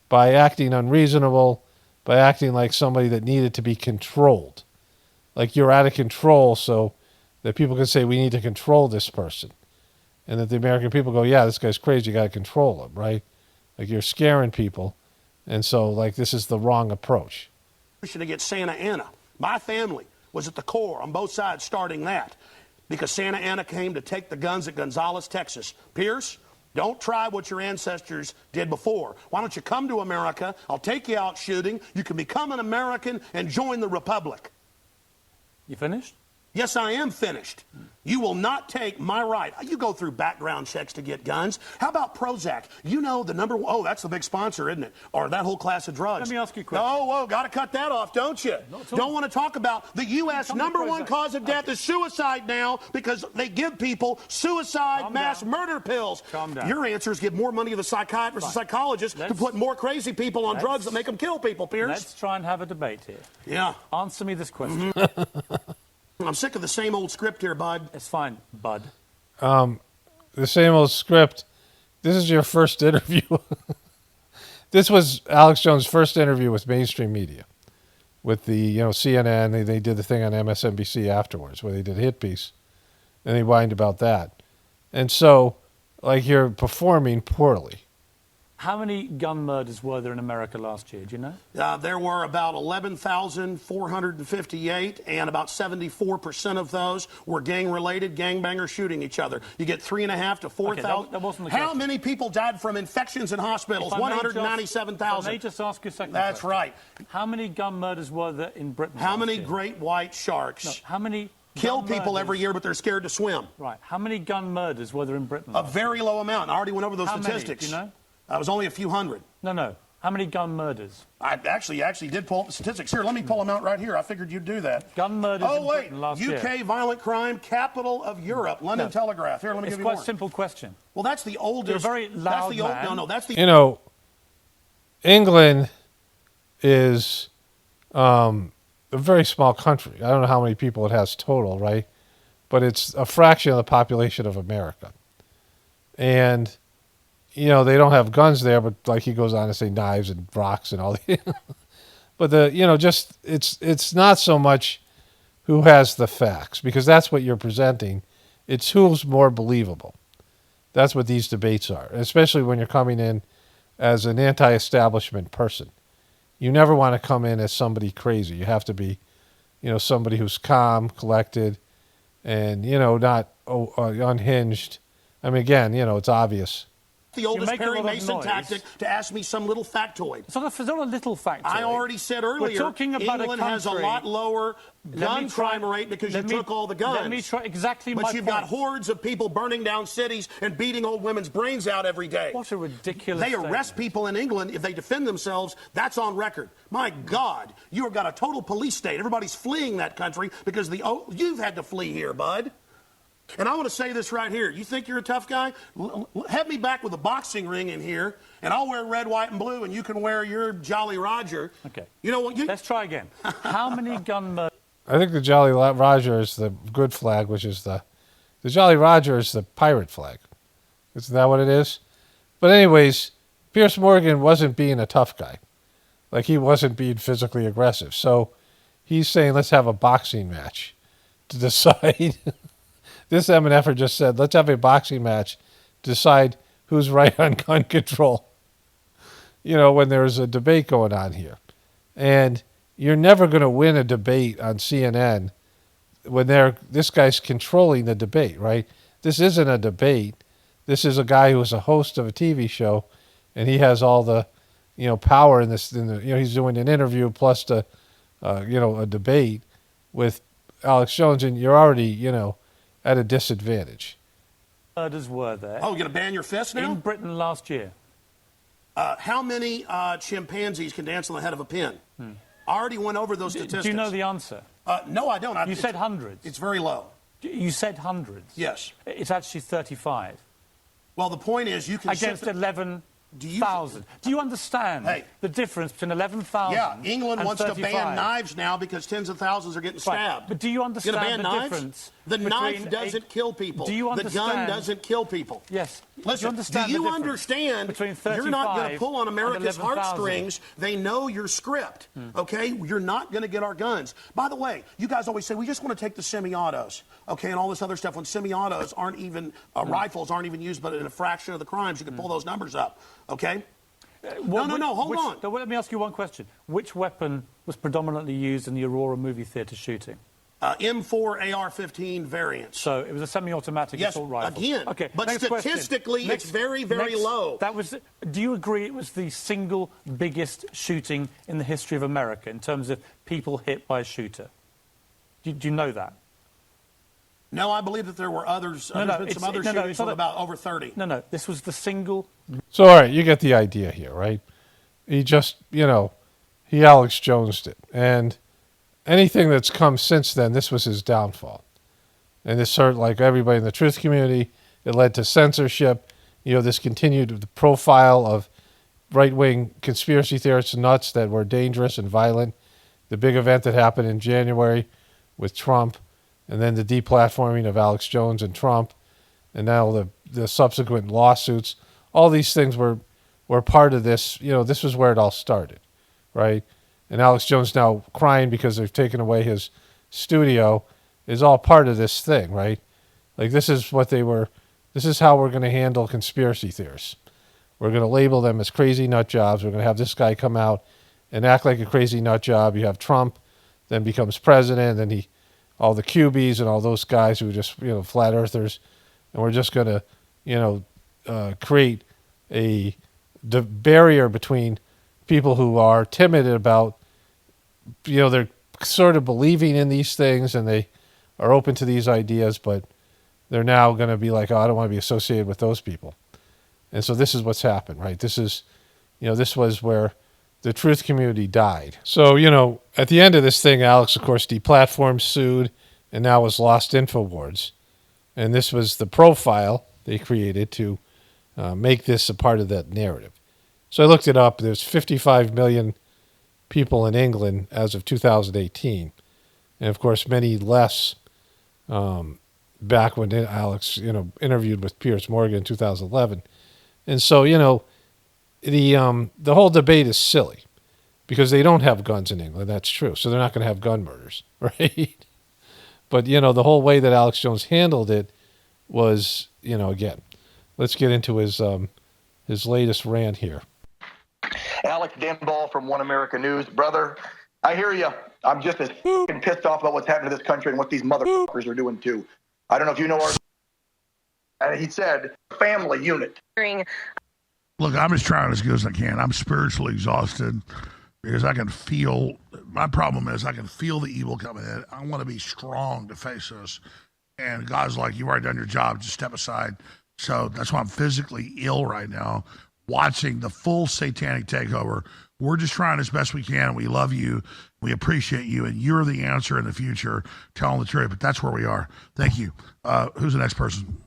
By acting unreasonable, by acting like somebody that needed to be controlled. Like you're out of control, so that people can say, we need to control this person. And that the American people go, yeah, this guy's crazy, you got to control him, right? Like you're scaring people. And so, like, this is the wrong approach. Against Santa Ana. My family was at the core on both sides starting that because Santa Ana came to take the guns at Gonzales, Texas. Pierce, don't try what your ancestors did before. Why don't you come to America? I'll take you out shooting. You can become an American and join the Republic. You finished? Yes, I am finished. You will not take my right. You go through background checks to get guns. How about Prozac? You know the number one. Oh, that's the big sponsor, isn't it? Or that whole class of drugs. Let me ask you a question. Oh, got to cut that off, don't you? Don't want to talk about the U.S. number one cause of death is suicide now because they give people suicide mass murder pills. Calm down. Your answer is give more money to the psychiatrists and psychologists to put more crazy people on drugs that make them kill people, Pierce. Let's try and have a debate here. Yeah. Answer me this question. I'm sick of the same old script here, bud. It's fine, bud. The same old script. This is your first interview. This was Alex Jones' first interview with mainstream media, with the CNN. They did the thing on MSNBC afterwards, where they did a hit piece, and they whined about that. And so, like, you're performing poorly. How many gun murders were there in America last year? Do you know? There were about 11,458, and about 74% of those were gang-related, gangbangers shooting each other. You get 3,500 to 4,000. That wasn't the How question. many people died from infections in hospitals? 197,000. Let me just ask you a second. That's right. How many gun murders were there in Britain? How last many year? great white sharks No, how many kill gun people murders- every year, but they're scared to swim? Right. How many gun murders were there in Britain? A very low amount. I already went over those How many? statistics. Do you know? It was only a few hundred. No. How many gun murders? I actually did pull up the statistics. Here, let me pull them out right here. I figured you'd do that. Gun murders Oh, in wait. Britain last year. UK violent crime, capital of Europe. London No. Telegraph. Here, let me It's give you quite more. a simple question. Well, that's the oldest. You're a very that's loud the old. man. No, that's the. England is a very small country. I don't know how many people it has total, right? But it's a fraction of the population of America. And, they don't have guns there, but like he goes on to say knives and rocks and all that. But it's not so much who has the facts, because that's what you're presenting. It's who's more believable. That's what these debates are, especially when you're coming in as an anti-establishment person. You never want to come in as somebody crazy. You have to be, somebody who's calm, collected, and, not unhinged. I mean, again, it's obvious. the oldest make a Perry lot of Mason noise. tactic to ask me some little factoid. It's not a little factoid. I already said earlier, We're talking about England a has a country. lot lower gun crime rate because you took all the guns. Let me try exactly but my you've point. got hordes of people burning down cities and beating old women's brains out every day. What a ridiculous They arrest statement. people in England if they defend themselves. That's on record. My God, you've got a total police state. Everybody's fleeing that country because you've had to flee here, bud. And I want to say this right here. You think you're a tough guy? Have me back with a boxing ring in here, and I'll wear red, white, and blue, and you can wear your Jolly Roger. Okay. You know what? Let's try again. How many gun murders? I think the Jolly Roger is the good flag, which is the Jolly Roger is the pirate flag. Isn't that what it is? But anyways, Piers Morgan wasn't being a tough guy. Like, he wasn't being physically aggressive. So he's saying, let's have a boxing match to decide. This MNFer just said, let's have a boxing match to decide who's right on gun control. You know, when there's a debate going on here. And you're never going to win a debate on CNN when this guy's controlling the debate, right? This isn't a debate. This is a guy who is a host of a TV show, and he has all the, power in this. He's doing an interview plus a debate with Alex Jones, and you're already, at a disadvantage. Murders were there? Oh, you're going to ban your fist now? In Britain last year. How many chimpanzees can dance on the head of a pin? I already went over those statistics. Do you know the answer? No, I don't. You said hundreds. It's very low. You said hundreds. Yes. It's actually 35. Well, the point is you can... Against 11,000. Do you understand the difference between 11,000 Yeah, England and wants 35? to ban knives now because tens of thousands are getting stabbed. Right. But do you understand ban the knives? difference? The knife doesn't kill people. Do you understand? The gun doesn't kill people. Yes. Listen, do you understand you're not going to pull on America's heartstrings? They know your script, okay? You're not going to get our guns. By the way, you guys always say, we just want to take the semi-autos, okay, and all this other stuff when semi-autos aren't even, rifles aren't even used but in a fraction of the crimes. You can pull those numbers up, okay? No, hold on. Let me ask you one question. Which weapon was predominantly used in the Aurora movie theatre shooting? M4 AR-15 variants. So it was a semi-automatic assault rifle. Again. Okay, but statistically, it's very, very low. Do you agree it was the single biggest shooting in the history of America in terms of people hit by a shooter? Do you know that? No, I believe that there were others. There's been some other shootings with about over 30. No, this was the single... So, all right, you get the idea here, right? He just, he Alex Jones'd it. And anything that's come since then, this was his downfall. And this sort of, like everybody in the truth community, it led to censorship. This continued the profile of right-wing conspiracy theorists and nuts that were dangerous and violent. The big event that happened in January with Trump, and then the deplatforming of Alex Jones and Trump, and now the subsequent lawsuits. All these things were part of this. This was where it all started, right? And Alex Jones now crying because they've taken away his studio is all part of this thing, right? Like, this is how we're going to handle conspiracy theorists. We're going to label them as crazy nut jobs. We're going to have this guy come out and act like a crazy nut job. You have Trump, then becomes president, then all the QBs and all those guys who are just, flat earthers. And we're just going to, create a barrier between people who are timid about, they're sort of believing in these things and they are open to these ideas, but they're now going to be like, oh, I don't want to be associated with those people. And so this is what's happened, right? This is, this was where the truth community died. So, at the end of this thing, Alex, of course, deplatformed, sued, and now was lost InfoWars. And this was the profile they created to make this a part of that narrative. So I looked it up. There's 55 million people in England as of 2018. And, of course, many less back when Alex, interviewed with Piers Morgan in 2011. And so, the whole debate is silly because they don't have guns in England. That's true. So they're not going to have gun murders, right? But, the whole way that Alex Jones handled it was, again, let's get into his latest rant here. Alex Denball from One America News. Brother, I hear you. I'm just as pissed off about what's happening to this country and what these motherfuckers are doing too. I don't know if you know our... And he said, family unit. Look, I'm just trying as good as I can. I'm spiritually exhausted because I can feel. My problem is I can feel the evil coming in. I want to be strong to face this. And God's like, "You already done your job. Just step aside." So that's why I'm physically ill right now, watching the full satanic takeover. We're just trying as best we can. We love you. We appreciate you. And you're the answer in the future, telling the truth. But that's where we are. Thank you. Who's the next person?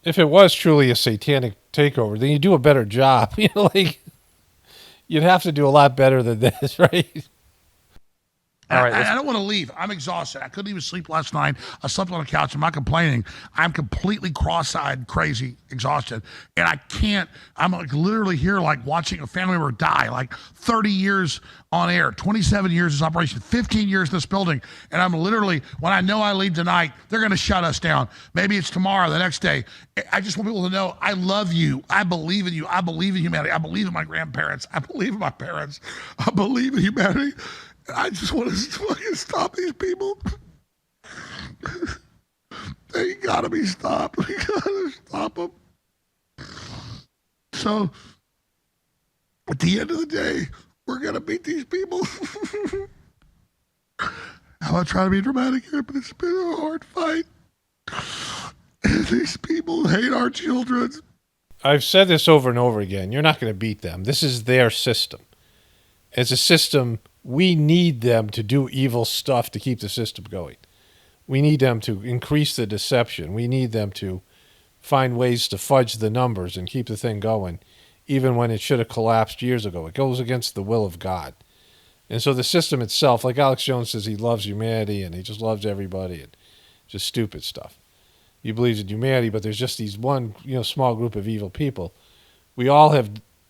If it was truly a satanic takeover, then you do a better job. You know, like you'd have to do a lot better than this, right? All right, I don't want to leave. I'm exhausted. I couldn't even sleep last night. I slept on the couch. I'm not complaining. I'm completely cross-eyed, crazy, exhausted. And I can't, I'm like literally here like watching a family member die, like 30 years on air, 27 years this operation, 15 years in this building. And I'm literally, when I know I leave tonight, they're going to shut us down. Maybe it's tomorrow, the next day. I just want people to know I love you. I believe in you. I believe in humanity. I believe in my grandparents. I believe in my parents. I believe in humanity. I just want to fucking stop these people. They gotta be stopped. We gotta stop them. So, at the end of the day, we're gonna beat these people. I'm not trying to be dramatic here, but it's been a hard fight. And these people hate our children. I've said this over and over again. You're not going to beat them. This is their system. It's a system. We need them to do evil stuff to keep the system going. We need them to increase the deception. We need them to find ways to fudge the numbers and keep the thing going, even when it should have collapsed years ago. It goes against the will of God. And so the system itself, like Alex Jones says, he loves humanity and he just loves everybody and just stupid stuff. He believes in humanity, but there's just these one, small group of evil people. We've all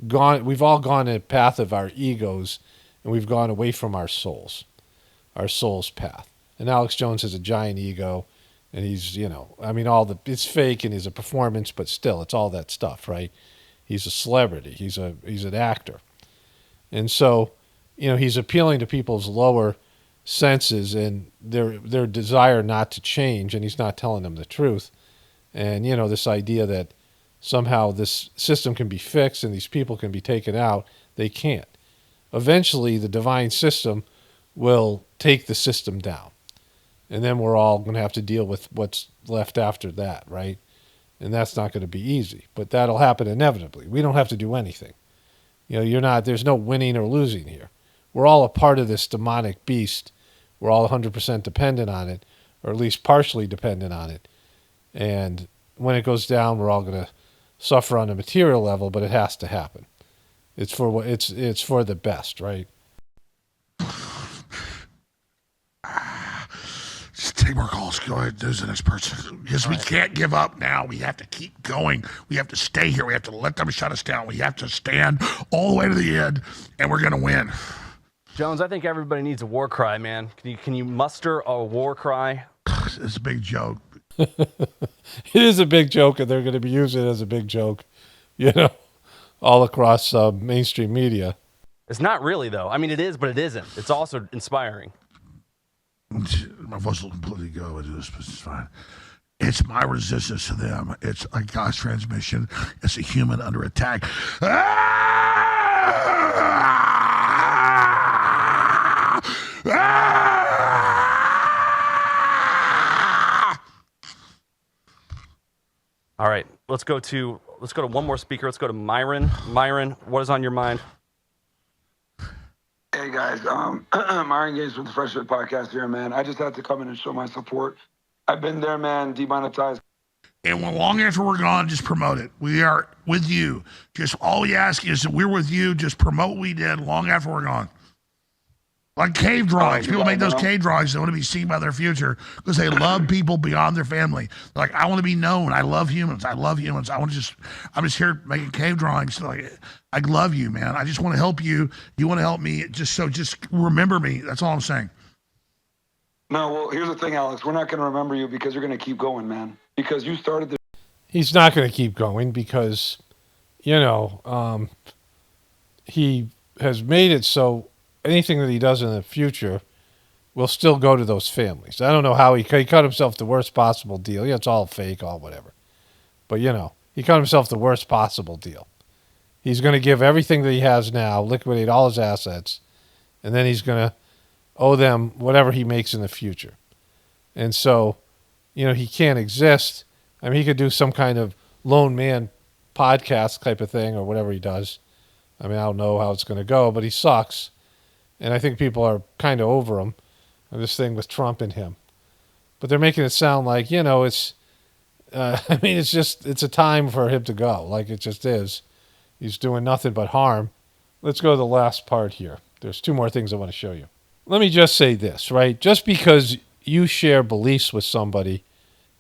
gone in a path of our egos, and we've gone away from our soul's path. And Alex Jones has a giant ego, and he's, it's fake and he's a performance, but still, it's all that stuff, right? He's a celebrity. He's an actor. And so, he's appealing to people's lower senses and their desire not to change, and he's not telling them the truth. And, this idea that somehow this system can be fixed and these people can be taken out, they can't. Eventually, the divine system will take the system down. And then we're all going to have to deal with what's left after that, right? And that's not going to be easy. But that'll happen inevitably. We don't have to do anything. There's no winning or losing here. We're all a part of this demonic beast. We're all 100% dependent on it, or at least partially dependent on it. And when it goes down, we're all going to suffer on a material level, but it has to happen. It's for the best, right? Just take more calls. Go ahead. There's the next person. Because we can't give up now. We have to keep going. We have to stay here. We have to let them shut us down. We have to stand all the way to the end, and we're going to win. Jones, I think everybody needs a war cry, man. Can you muster a war cry? It's a big joke. It is a big joke, and they're going to be using it as a big joke, all across mainstream media. It's not really, though. I mean, it is, but it isn't. It's also inspiring. My voice will completely go into this, but it's fine. It's my resistance to them. It's like God's transmission. It's a human under attack. All right, let's go to one more speaker. Let's go to Myron. Myron, what is on your mind? Hey guys, Myron Gates with the Fresh Fit Podcast here, man. I just had to come in and show my support. I've been there, man, demonetized. And when long after we're gone, just promote it. We are with you. Just all we ask is that we're with you. Just promote what we did long after we're gone. Like cave drawings. People make those cave drawings. They want to be seen by their future because they love people beyond their family. They're like, I want to be known. I love humans. I love humans. I'm just here making cave drawings. Like, I love you, man. I just want to help you. You want to help me. Just remember me. That's all I'm saying. No, well, here's the thing, Alex. We're not going to remember you because you're going to keep going, man. Because you started this. He's not going to keep going because, he has made it so anything that he does in the future will still go to those families. I don't know how he cut himself the worst possible deal. It's all fake, all whatever. But, he cut himself the worst possible deal. He's going to give everything that he has now, liquidate all his assets, and then he's going to owe them whatever he makes in the future. And so, he can't exist. I mean, he could do some kind of lone man podcast type of thing or whatever he does. I mean, I don't know how it's going to go, but he sucks. And I think people are kind of over him, this thing with Trump and him. But they're making it sound like, it's, it's a time for him to go. Like it just is. He's doing nothing but harm. Let's go to the last part here. There's 2 more things I want to show you. Let me just say this, right? Just because you share beliefs with somebody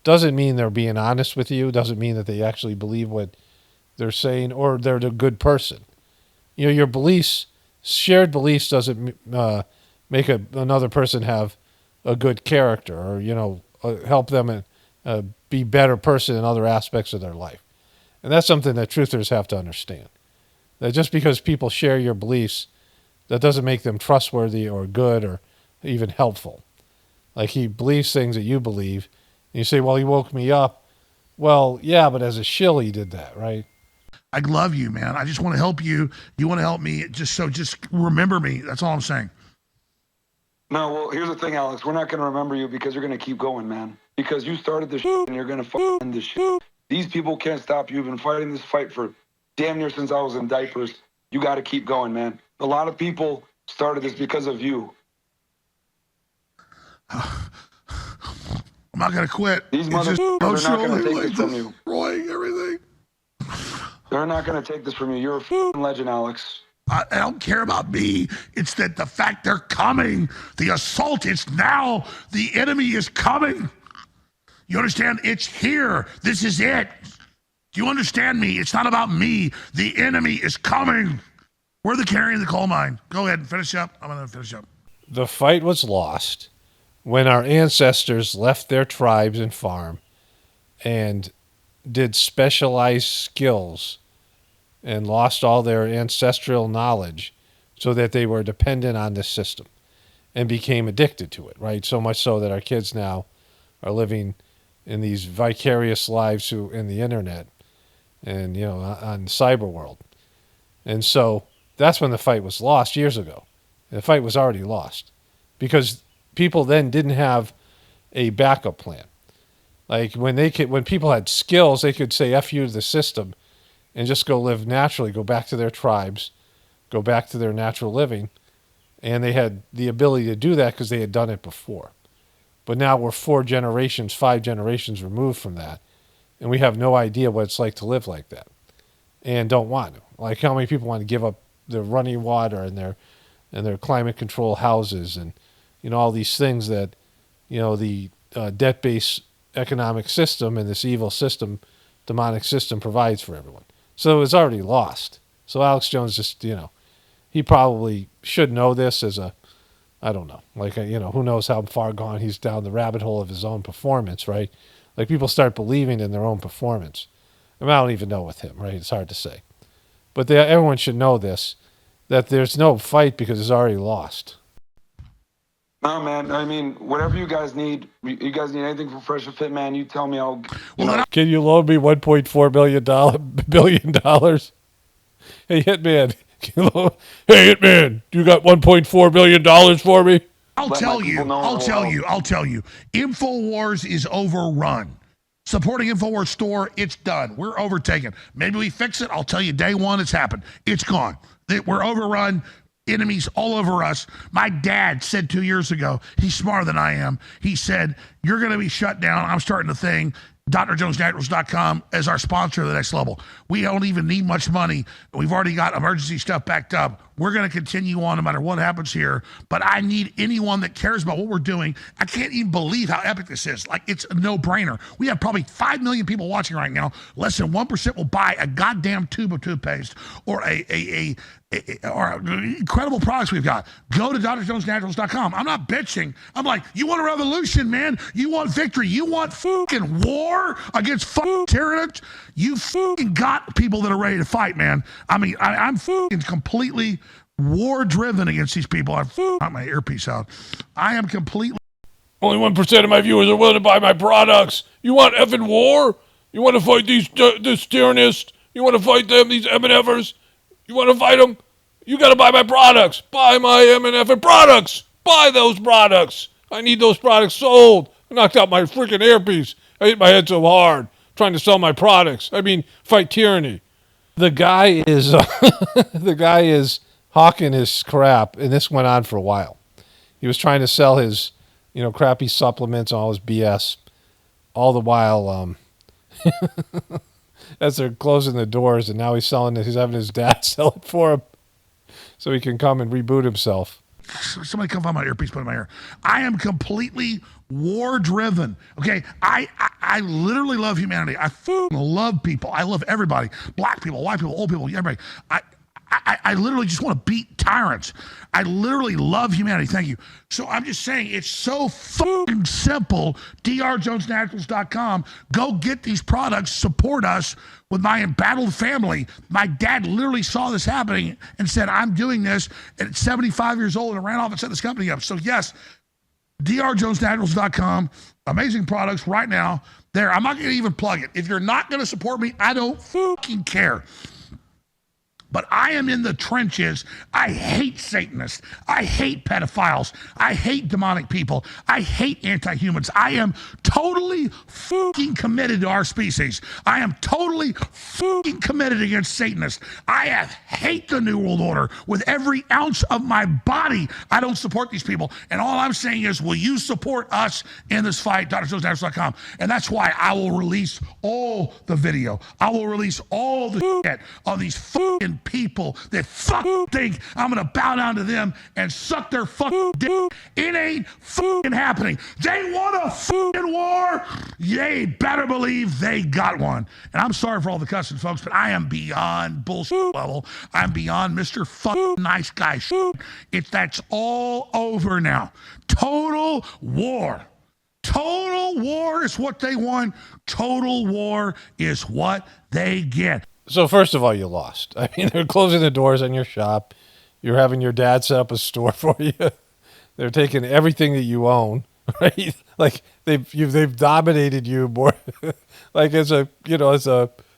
doesn't mean they're being honest with you, doesn't mean that they actually believe what they're saying or they're a good person. Your beliefs, shared beliefs doesn't make another person have a good character or, help them be a better person in other aspects of their life. And that's something that truthers have to understand. That just because people share your beliefs, that doesn't make them trustworthy or good or even helpful. Like he believes things that you believe, and you say, well, he woke me up. Well, yeah, but as a shill, he did that, right? I love you, man. I just want to help you. You want to help me. Just remember me. That's all I'm saying. No, well, here's the thing, Alex. We're not going to remember you because you're going to keep going, man. Because you started this shit and you're going to end this shit. These people can't stop you. You've been fighting this fight for damn near since I was in diapers. You got to keep going, man. A lot of people started this because of you. I'm not going to quit. These motherfuckers are not going to take this from you. Destroying everything. They're not going to take this from you. You're a legend, Alex. I don't care about me. It's that the fact they're coming. The assault is now. The enemy is coming. You understand? It's here. This is it. Do you understand me? It's not about me. The enemy is coming. We're the carrying the coal mine. Go ahead and finish up. I'm going to finish up. The fight was lost when our ancestors left their tribes and farm and did specialized skills and lost all their ancestral knowledge so that they were dependent on this system and became addicted to it, right? So much so that our kids now are living in these vicarious lives in the internet and, on cyber world. And so that's when the fight was lost years ago. The fight was already lost because people then didn't have a backup plan. Like when people had skills, they could say F you to the system and just go live naturally, go back to their tribes, go back to their natural living. And they had the ability to do that because they had done it before. But now we're 5 generations removed from that. And we have no idea what it's like to live like that. And don't want to. Like how many people want to give up their running water and their climate control houses and, all these things that, the debt-based economic system and this evil system, demonic system provides for everyone. So it's already lost. So Alex Jones just, he probably should know this as I don't know, who knows how far gone he's down the rabbit hole of his own performance, right? Like people start believing in their own performance. I don't even know with him, right? It's hard to say. But everyone should know this, that there's no fight because it's already lost. No, man. I mean, whatever you guys need, you guys need anything from Fresh and Fit, man, you tell me. Can you loan me $1.4 billion? Hey, Hitman. Hey, Hitman, you got $1.4 billion for me? I'll tell you. InfoWars is overrun. Supporting InfoWars store, it's done. We're overtaken. Maybe we fix it. I'll tell you day one it's happened. It's gone. We're overrun. Enemies all over us. My dad said 2 years ago, he's smarter than I am. He said, you're going to be shut down. I'm starting a thing. DrJonesNaturals.com as our sponsor of the next level. We don't even need much money. We've already got emergency stuff backed up. We're going to continue on no matter what happens here. But I need anyone that cares about what we're doing. I can't even believe how epic this is. Like, it's a no-brainer. We have probably 5 million people watching right now. Less than 1% will buy a goddamn tube of toothpaste or or incredible products we've got. Go to DrJonesNaturals.com. I'm not bitching. I'm like, you want a revolution, man? You want victory? You want fucking war against fucking tyrants? You fucking got people that are ready to fight, man. I mean, I'm fucking completely war-driven against these people. I've got my earpiece out. I am completely... Only 1% of my viewers are willing to buy my products. You want effing war? You want to fight this tyrannist? You want to fight them, these MNFers? You want to fight them? You got to buy my products. Buy my M&F products. Buy those products. I need those products sold. I knocked out my freaking earpiece. I hit my head so hard trying to sell my products. I mean, fight tyranny. The guy is the guy is hawking his crap, and this went on for a while. He was trying to sell his, crappy supplements, all his BS, all the while as they're closing the doors, and now he's selling it. He's having his dad sell it for him so he can come and reboot himself. Somebody come find my earpiece, put it in my ear. I am completely war driven. Okay, I literally love humanity. I love people. I love everybody. Black people, white people, old people, everybody. I literally just want to beat tyrants. I literally love humanity. Thank you. So I'm just saying, it's so fucking simple. drjonesnaturals.com. Go get these products. Support us with my embattled family. My dad literally saw this happening and said, I'm doing this at 75 years old, and ran off and set this company up. So yes, drjonesnaturals.com. Amazing products right now. There, I'm not going to even plug it. If you're not going to support me, I don't fucking care. But I am in the trenches. I hate Satanists. I hate pedophiles. I hate demonic people. I hate anti-humans. I am totally fucking committed to our species. I am totally fucking committed against Satanists. I hate the New World Order with every ounce of my body. I don't support these people. And all I'm saying is, will you support us in this fight? drjonesnaturals.com. And that's why I will release all the video. I will release all the shit of these fucking people that think I'm gonna bow down to them and suck their fucking dick. It ain't fucking happening. They want a fucking war. They better believe they got one. And I'm sorry for all the cussing, folks, but I am beyond bullshit level. I'm beyond Mr. fucking nice guy shit. That's all over now. Total war. Total war is what they want. Total war is what they get. So first of all, you lost. I mean, they're closing the doors on your shop. You're having your dad set up a store for you. They're taking everything that you own, right? Like they've dominated you more. Like the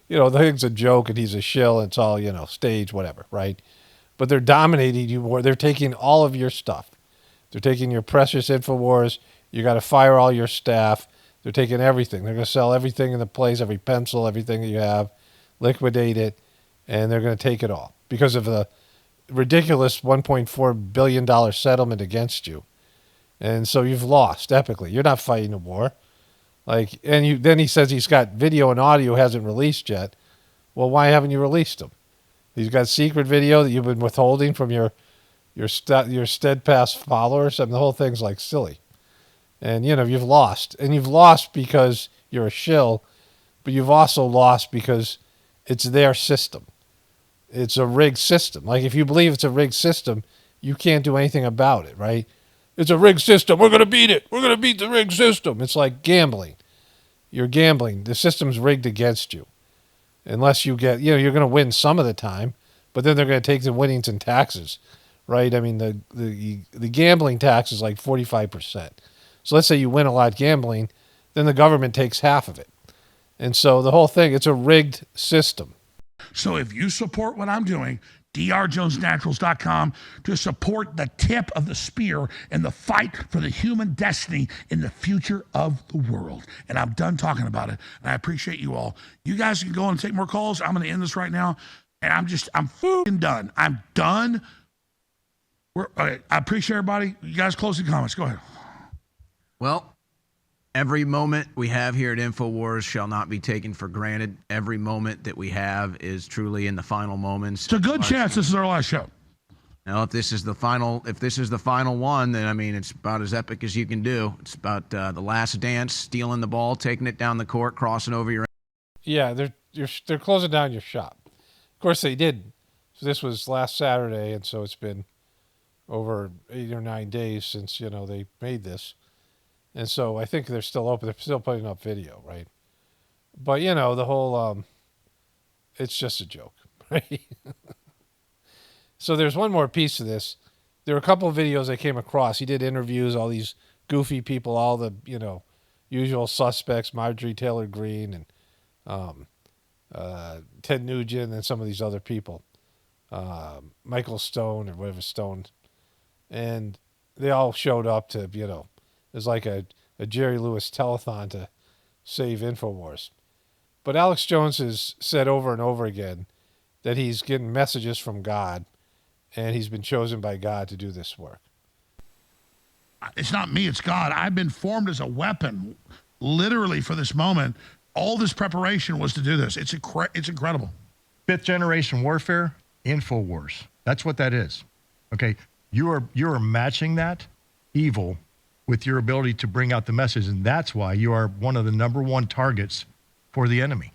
thing's a joke and he's a shill. And it's all stage, whatever, right? But they're dominating you more. They're taking all of your stuff. They're taking your precious InfoWars. You got to fire all your staff. They're taking everything. They're going to sell everything in the place, every pencil, everything that you have. Liquidate it, and they're going to take it all because of the ridiculous $1.4 billion settlement against you. And so you've lost epically. You're not fighting a war. Then he says he's got video and audio hasn't released yet. Well, why haven't you released them? He's got secret video that you've been withholding from your steadfast followers. I mean, the whole thing's like silly. And, you've lost. And you've lost because you're a shill, but you've also lost because it's their system. It's a rigged system. Like, if you believe it's a rigged system, you can't do anything about it, right? It's a rigged system. We're going to beat it. We're going to beat the rigged system. It's like gambling. You're gambling. The system's rigged against you. Unless you get, you're going to win some of the time, but then they're going to take the winnings in taxes, right? I mean, the gambling tax is like 45%. So let's say you win a lot gambling, then the government takes half of it. And so the whole thing, it's a rigged system. So if you support what I'm doing, drjonesnaturals.com, to support the tip of the spear in the fight for the human destiny in the future of the world. And I'm done talking about it. And I appreciate you all. You guys can go and take more calls. I'm going to end this right now. And I'm fucking done. I'm done. I appreciate everybody. You guys closing comments. Go ahead. Well, every moment we have here at InfoWars shall not be taken for granted. Every moment that we have is truly in the final moments. It's a good chance this is our last show. Now, if this is the final one, then I mean it's about as epic as you can do. It's about the last dance, stealing the ball, taking it down the court, crossing over your. Yeah, they're closing down your shop. Of course, they did. So this was last Saturday, and so it's been over 8 or 9 days since they made this. And so I think they're still open. They're still putting up video, right? But, the whole, it's just a joke, right? So there's one more piece to this. There were a couple of videos I came across. He did interviews, all these goofy people, all the, usual suspects, Marjorie Taylor Greene and Ted Nugent and some of these other people. Michael Stone or whatever Stone, and they all showed up to, it's like a Jerry Lewis telethon to save InfoWars. But Alex Jones has said over and over again that he's getting messages from God and he's been chosen by God to do this work. It's not me, it's God. I've been formed as a weapon, literally, for this moment. All this preparation was to do this. It's incredible. Fifth generation warfare, InfoWars. That's what that is. Okay, you are matching that evil with your ability to bring out the message, and that's why you are one of the number one targets for the enemy.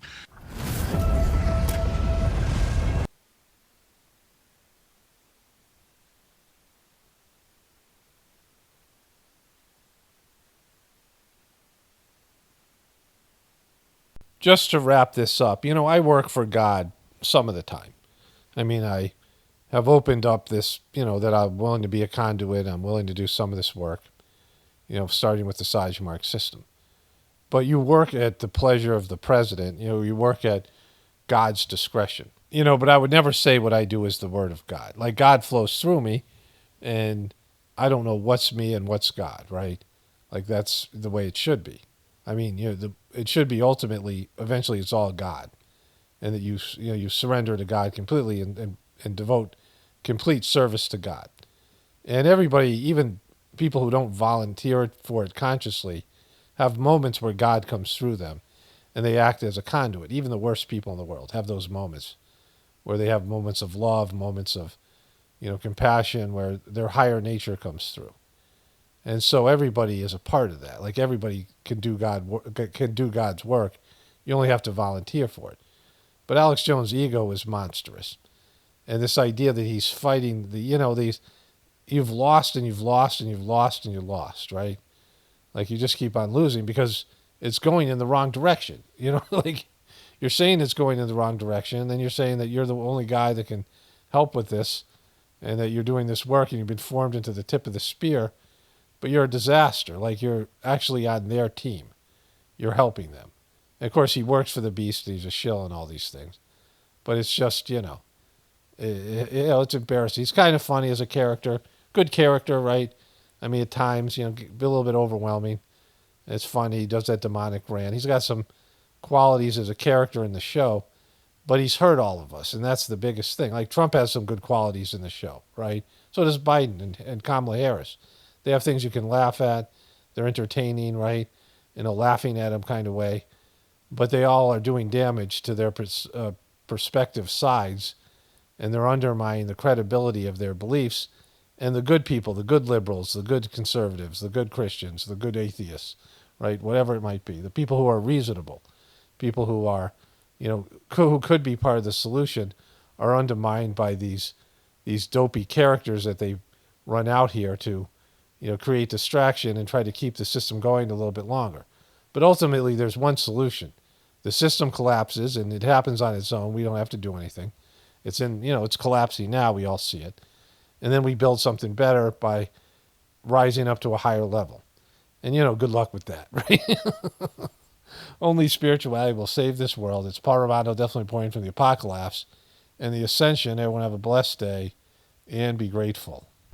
Just to wrap this up, I work for God some of the time. I mean, I have opened up this, that I'm willing to be a conduit. I'm willing to do some of this work, starting with the Sajmark system. But you work at the pleasure of the president. You work at God's discretion. But I would never say what I do is the word of God. Like, God flows through me, and I don't know what's me and what's God, right? Like, that's the way it should be. I mean, it should be ultimately, eventually, it's all God, and that you surrender to God completely and devote complete service to God. And everybody, even people who don't volunteer for it consciously, have moments where God comes through them, and they act as a conduit. Even the worst people in the world have those moments where they have moments of love, moments of compassion, where their higher nature comes through. And so everybody is a part of that. Like, everybody can do God's work. You only have to volunteer for it. But Alex Jones' ego is monstrous. And this idea that he's fighting you've lost and you've lost and you've lost and you lost, right? Like, you just keep on losing because it's going in the wrong direction. Like, you're saying it's going in the wrong direction, and then you're saying that you're the only guy that can help with this, and that you're doing this work and you've been formed into the tip of the spear. But you're a disaster. Like, you're actually on their team. You're helping them. And of course, he works for the beast. He's a shill and all these things. But it's just, it's embarrassing. He's kind of funny as a character. Good character, right? I mean, at times, be a little bit overwhelming. It's funny. He does that demonic rant. He's got some qualities as a character in the show, but he's hurt all of us, and that's the biggest thing. Like, Trump has some good qualities in the show, right? So does Biden and Kamala Harris. They have things you can laugh at. They're entertaining, right? In a laughing at them kind of way. But they all are doing damage to their perspective sides, and they're undermining the credibility of their beliefs. And the good people, the good liberals, the good conservatives, the good Christians, the good atheists, right? Whatever it might be. The people who are reasonable, people who are, who could be part of the solution, are undermined by these dopey characters that they run out here to create distraction and try to keep the system going a little bit longer. But ultimately, there's one solution. The system collapses, and it happens on its own. We don't have to do anything. It's collapsing now. We all see it. And then we build something better by rising up to a higher level. And, good luck with that, right? Only spirituality will save this world. It's Paul Romano, definitely pointing from the apocalypse and the ascension. Everyone have a blessed day and be grateful.